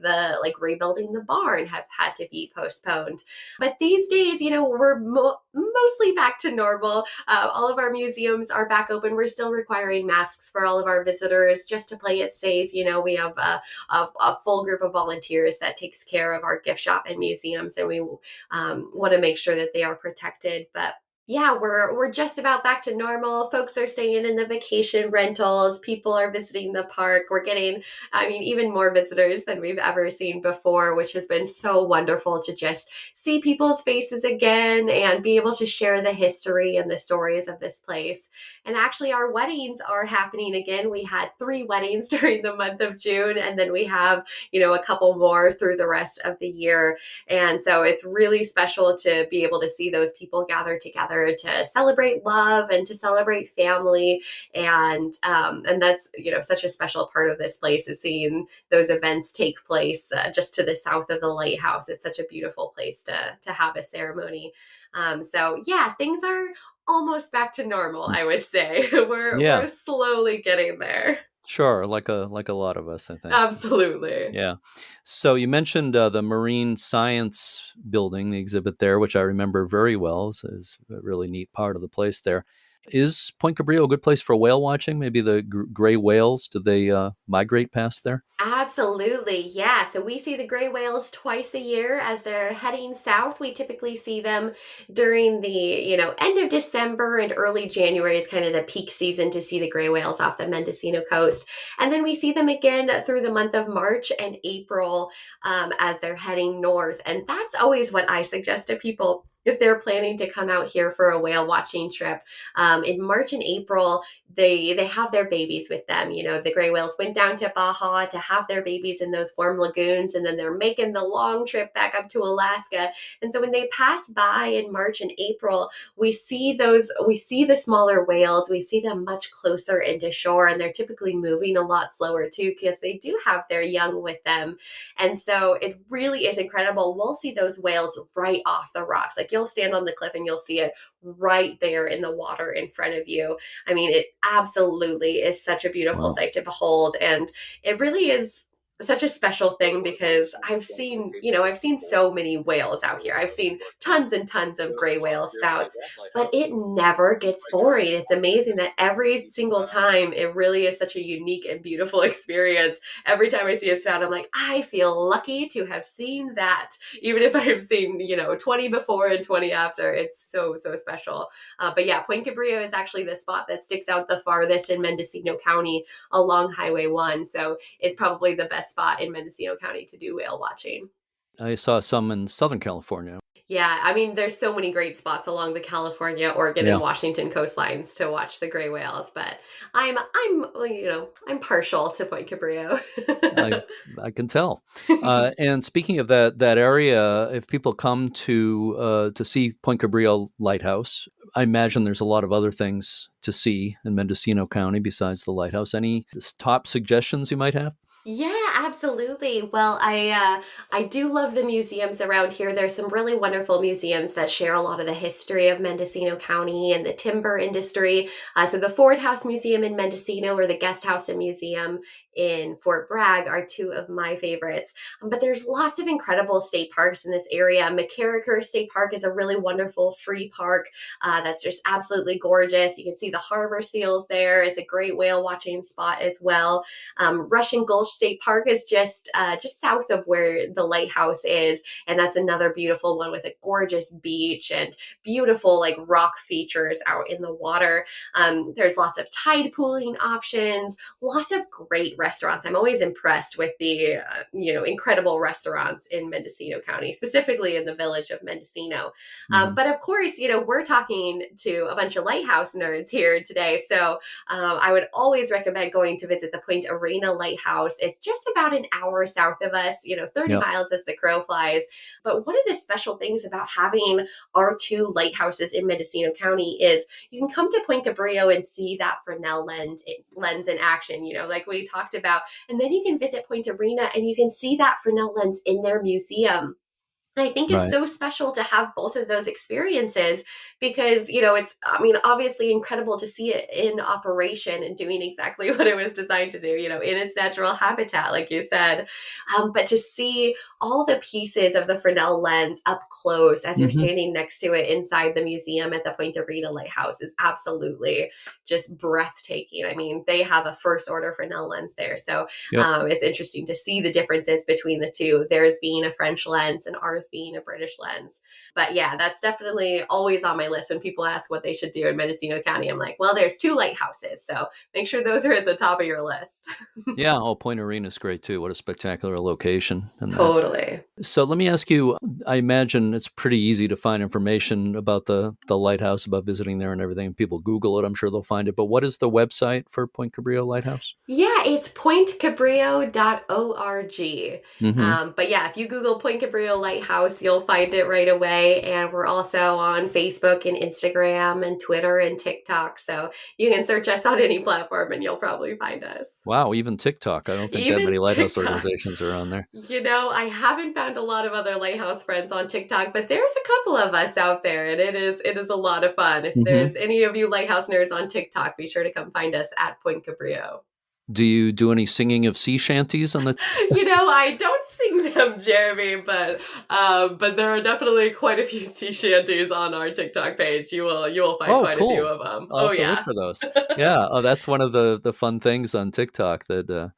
rebuilding the barn have had to be postponed. But these days, we're mostly back to normal. All of our museums are back open. We're still requiring masks for all of our visitors just to play it safe. We have a full group of volunteers that takes care of our gift shop and museums, and we want to make sure that they are protected. But yeah, we're just about back to normal. Folks are staying in the vacation rentals. People are visiting the park. We're getting, even more visitors than we've ever seen before, which has been so wonderful to just see people's faces again and be able to share the history and the stories of this place. And actually, our weddings are happening again. We had 3 weddings during the month of June, and then we have, a couple more through the rest of the year. And so it's really special to be able to see those people gather together to celebrate love and to celebrate family. And that's, such a special part of this place is seeing those events take place just to the south of the lighthouse. It's such a beautiful place to have a ceremony. So yeah, things are almost back to normal, I would say. We're Yeah. slowly getting there. Sure, like a lot of us, I think. Absolutely. Yeah. So you mentioned the Marine Science Building, the exhibit there, which I remember very well. Is a really neat part of the place there. Is Point Cabrillo a good place for whale watching? Maybe the gray whales, do they migrate past there? Absolutely. Yeah. So we see the gray whales twice a year as they're heading south. We typically see them during the, end of December and early January is kind of the peak season to see the gray whales off the Mendocino coast. And then we see them again through the month of March and April as they're heading north. And that's always what I suggest to people if they're planning to come out here for a whale watching trip. In March and April, they have their babies with them. The gray whales went down to Baja to have their babies in those warm lagoons, and then they're making the long trip back up to Alaska. And so when they pass by in March and April, we see the smaller whales, we see them much closer into shore, and they're typically moving a lot slower too because they do have their young with them. And so it really is incredible. We'll see those whales right off the rocks. Like you'll stand on the cliff and you'll see it right there in the water in front of you. I mean, it absolutely is such a beautiful Wow. sight to behold. And it really is such a special thing because I've seen so many whales out here. I've seen tons and tons of gray whale spouts, but it never gets boring. It's amazing that every single time it really is such a unique and beautiful experience. Every time I see a spout, I'm like, I feel lucky to have seen that. Even if I have seen, 20 before and 20 after, it's so, so special. But yeah, Point Cabrillo is actually the spot that sticks out the farthest in Mendocino County along Highway 1. So it's probably the best spot in Mendocino County to do whale watching. I saw some in Southern California. Yeah, I mean, there's so many great spots along the California, Oregon, and Yeah, Washington coastlines to watch the gray whales, but I'm partial to Point Cabrillo. I I can tell. And speaking of that area, if people come to see Point Cabrillo Lighthouse, I imagine there's a lot of other things to see in Mendocino County besides the lighthouse. Any top suggestions you might have? Yeah, absolutely. Well, I do love the museums around here. There's some really wonderful museums that share a lot of the history of Mendocino County and the timber industry. So the Ford House Museum in Mendocino or the Guest House and Museum in Fort Bragg are two of my favorites. But there's lots of incredible state parks in this area. McCarraker State Park is a really wonderful free park that's just absolutely gorgeous. You can see the harbor seals there. It's a great whale watching spot as well. Russian Gulch State Park is just south of where the lighthouse is, and that's another beautiful one with a gorgeous beach and beautiful like rock features out in the water. There's lots of tide pooling options, lots of great restaurants. I'm always impressed with the incredible restaurants in Mendocino County, specifically in the village of Mendocino. Mhm. But of course, we're talking to a bunch of lighthouse nerds here today, so I would always recommend going to visit the Point Arena Lighthouse. It's just about an hour south of us, 30 Yep. miles as the crow flies. But one of the special things about having our two lighthouses in Mendocino County is you can come to Point Cabrillo and see that Fresnel lens in action, like we talked about. And then you can visit Point Arena and you can see that Fresnel lens in their museum. And I think it's Right. so special to have both of those experiences because, obviously incredible to see it in operation and doing exactly what it was designed to do, in its natural habitat, like you said. But to see all the pieces of the Fresnel lens up close as you're Hmm. standing next to it inside the museum at the Point Arena Lighthouse is absolutely just breathtaking. I mean, they have a first order Fresnel lens there. So Yep. it's interesting to see the differences between the two, theirs being a French lens and ours being a British lens. But yeah, that's definitely always on my list when people ask what they should do in Mendocino County. I'm like, well, there's two lighthouses, so make sure those are at the top of your list. Yeah. Oh, Point Arena is great too. What a spectacular location and that. Totally. So let me ask you, I imagine it's pretty easy to find information about the lighthouse, about visiting there and everything. People Google it, I'm sure they'll find it. But what is the website for Point Cabrillo Lighthouse? Yeah, it's pointcabrillo.org. Hmm. But yeah, if you Google Point Cabrillo Lighthouse, you'll find it right away. And we're also on Facebook and Instagram and Twitter and TikTok. So you can search us on any platform and you'll probably find us. Wow, even TikTok. I don't think that many Even lighthouse TikTok. organizations are on there. I haven't found a lot of other lighthouse friends on TikTok, but there's a couple of us out there, and it is a lot of fun. If Hmm. there's any of you lighthouse nerds on TikTok, be sure to come find us at Point Cabrillo. Do you do any singing of sea shanties on the? I don't sing them, Jeremy, but there are definitely quite a few sea shanties on our TikTok page. You will find Oh, quite a few cool! of them. I'll Oh have to look yeah. for those. Yeah. Oh, that's one of the fun things on TikTok that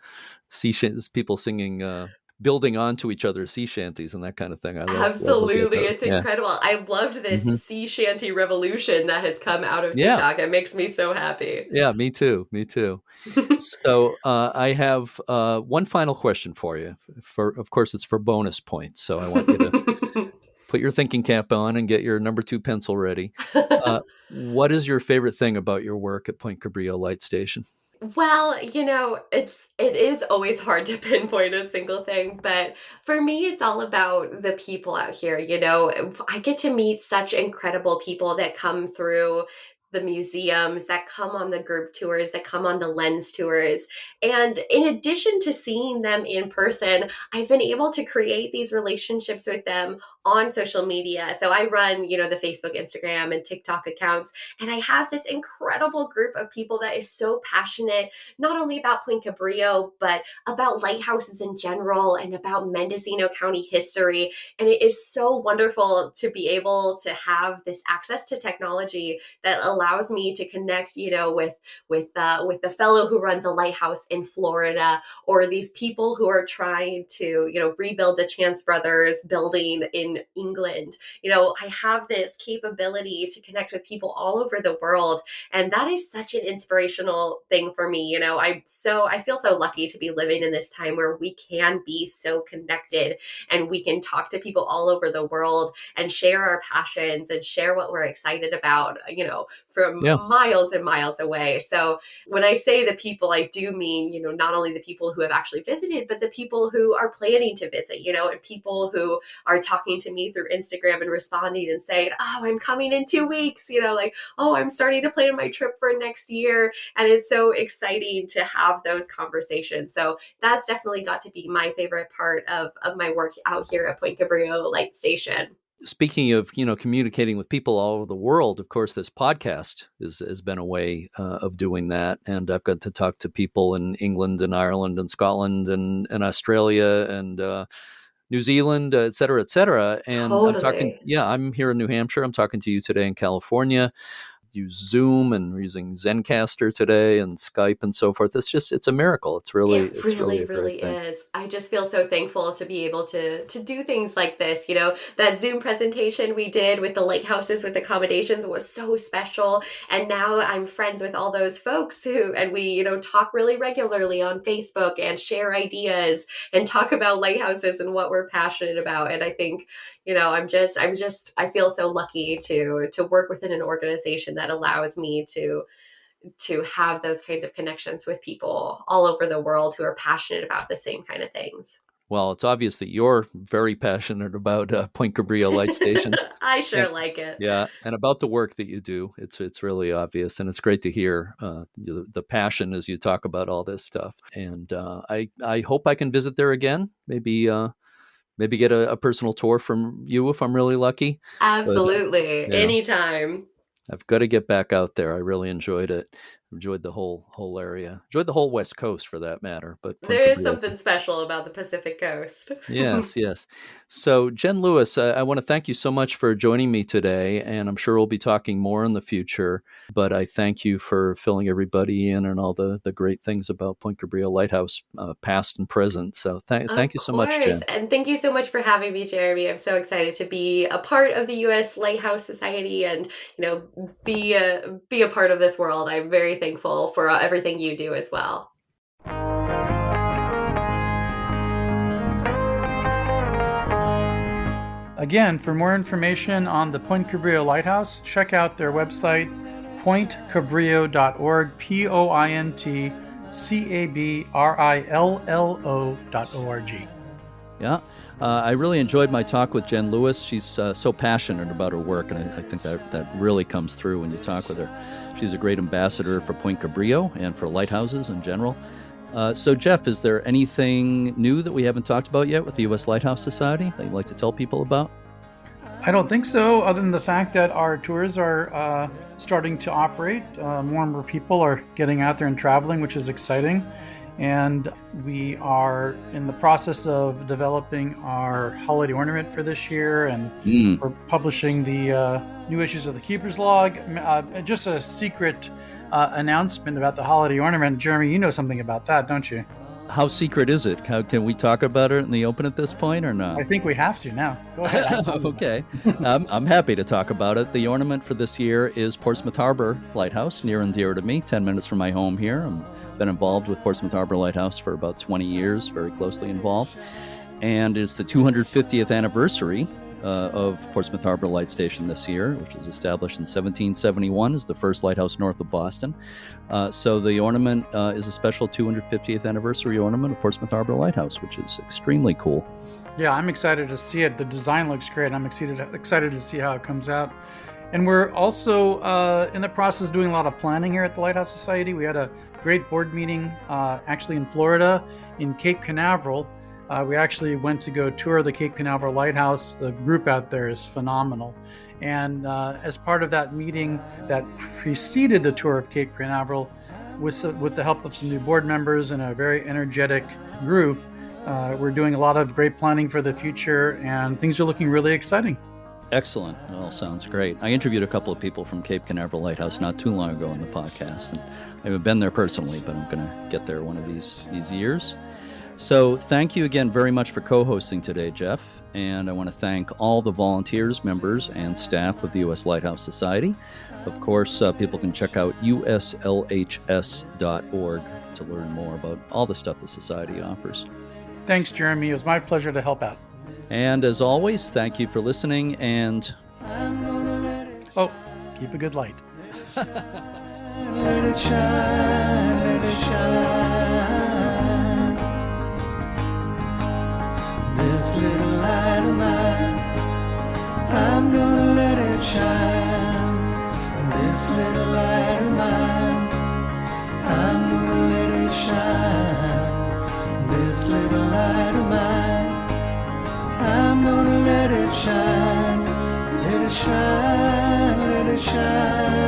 people singing, building onto each other's sea shanties and that kind of thing. I love looking at Absolutely. those. It's Yeah. incredible. I've loved this Hmm. sea shanty revolution that has come out of Yeah. TikTok. It makes me so happy. Yeah. Me too. Me too. So I have one final question for you. Of course, it's for bonus points. So I want you to put your thinking cap on and get your number 2 pencil ready. What is your favorite thing about your work at Point Cabrillo Light Station? Well, it is always hard to pinpoint a single thing, but for me it's all about the people out here. I get to meet such incredible people that come through the museums, that come on the group tours, that come on the lens tours. And in addition to seeing them in person, I've been able to create these relationships with them on social media. So I run, the Facebook, Instagram, and TikTok accounts, and I have this incredible group of people that is so passionate, not only about Point Cabrillo, but about lighthouses in general and about Mendocino County history. And it is so wonderful to be able to have this access to technology that allows me to connect, with the fellow who runs a lighthouse in Florida, or these people who are trying to, rebuild the Chance Brothers building in England. I have this capability to connect with people all over the world, and that is such an inspirational thing for me. I feel so lucky to be living in this time where we can be so connected and we can talk to people all over the world and share our passions and share what we're excited about, from Yeah. miles and miles away. So when I say the people, I do mean, not only the people who have actually visited, but the people who are planning to visit, and people who are talking to me through Instagram and responding and saying, oh, I'm coming in 2 weeks, like, oh, I'm starting to plan my trip for next year. And it's so exciting to have those conversations. So that's definitely got to be my favorite part of my work out here at Point Cabrillo Light Station. Speaking of, communicating with people all over the world, of course, this podcast has been a way of doing that. And I've got to talk to people in England and Ireland and Scotland and Australia and New Zealand, et cetera, et cetera. And Totally. I'm here in New Hampshire. I'm talking to you today in California. Use Zoom, and we're using Zencaster today and Skype and so forth. It's a miracle. It's really It really, a great really thing. is. I just feel so thankful to be able to do things like this. That Zoom presentation we did with the lighthouses with accommodations was so special. And now I'm friends with all those folks and we, talk really regularly on Facebook and share ideas and talk about lighthouses and what we're passionate about. And I think, I feel so lucky to work within an organization that allows me to have those kinds of connections with people all over the world who are passionate about the same kind of things. Well, it's obvious that you're very passionate about Point Cabrillo Light Station. I sure And like it. yeah, and about the work that you do. It's really obvious, and it's great to hear the passion as you talk about all this stuff. And I hope I can visit there again. Maybe get a personal tour from you if I'm really lucky. But Absolutely. yeah, Anytime. I've got to get back out there. I really enjoyed it. Enjoyed the whole area. Enjoyed the whole West Coast for that matter. But Point There is Cabrillo. something special about the Pacific Coast. Yes, yes. So, Jen Lewis, I want to thank you so much for joining me today, and I'm sure we'll be talking more in the future. But I thank you for filling everybody in and all the great things about Point Cabrillo Lighthouse, past and present. So, thank Of you so much, course. Jen. And thank you so much for having me, Jeremy. I'm so excited to be a part of the U.S. Lighthouse Society and, be a part of this world. I'm very thankful for everything you do as well. Again, for more information on the Point Cabrillo Lighthouse, check out their website, pointcabrillo.org, pointcabrillo.org. Yeah. I really enjoyed my talk with Jen Lewis. She's so passionate about her work, and I think that really comes through when you talk with her. She's a great ambassador for Point Cabrillo and for lighthouses in general. So, Jeff, is there anything new that we haven't talked about yet with the U.S. Lighthouse Society that you'd like to tell people about? I don't think so, other than the fact that our tours are starting to operate. More and more people are getting out there and traveling, which is exciting. And we are in the process of developing our holiday ornament for this year, and we're publishing the new issues of the Keeper's Log. Just a secret announcement about the holiday ornament. Jeremy, you know something about that, don't you? How secret is it? Can we talk about it in the open at this point or not? I think we have to now. Go ahead. Okay. I'm happy to talk about it. The ornament for this year is Portsmouth Harbor Lighthouse, near and dear to me, 10 minutes from my home here. I've been involved with Portsmouth Harbor Lighthouse for about 20 years, very closely involved. And it's the 250th anniversary of Portsmouth Harbor Light Station this year, which was established in 1771 as the first lighthouse north of Boston. So the ornament is a special 250th anniversary ornament of Portsmouth Harbor Lighthouse, which is extremely cool. Yeah, I'm excited to see it. The design looks great. I'm excited to see how it comes out. And we're also in the process of doing a lot of planning here at the Lighthouse Society. We had a great board meeting actually in Florida, in Cape Canaveral. We actually went to go tour the Cape Canaveral Lighthouse. The group out there is phenomenal. And as part of that meeting that preceded the tour of Cape Canaveral, with the help of some new board members and a very energetic group, we're doing a lot of great planning for the future, and things are looking really exciting. Excellent. It all sounds great. I interviewed a couple of people from Cape Canaveral Lighthouse not too long ago on the podcast, and I haven't been there personally, but I'm going to get there one of these years. So thank you again very much for co-hosting today, Jeff. And I want to thank all the volunteers, members, and staff of the U.S. Lighthouse Society. Of course, people can check out uslhs.org to learn more about all the stuff the Society offers. Thanks, Jeremy. It was my pleasure to help out. And as always, thank you for listening, and... Oh, keep a good light. Let it shine, let it shine. This little light of mine, I'm gonna let it shine. This little light of mine, I'm gonna let it shine. This little light of mine, I'm gonna let it shine. Let it shine, let it shine.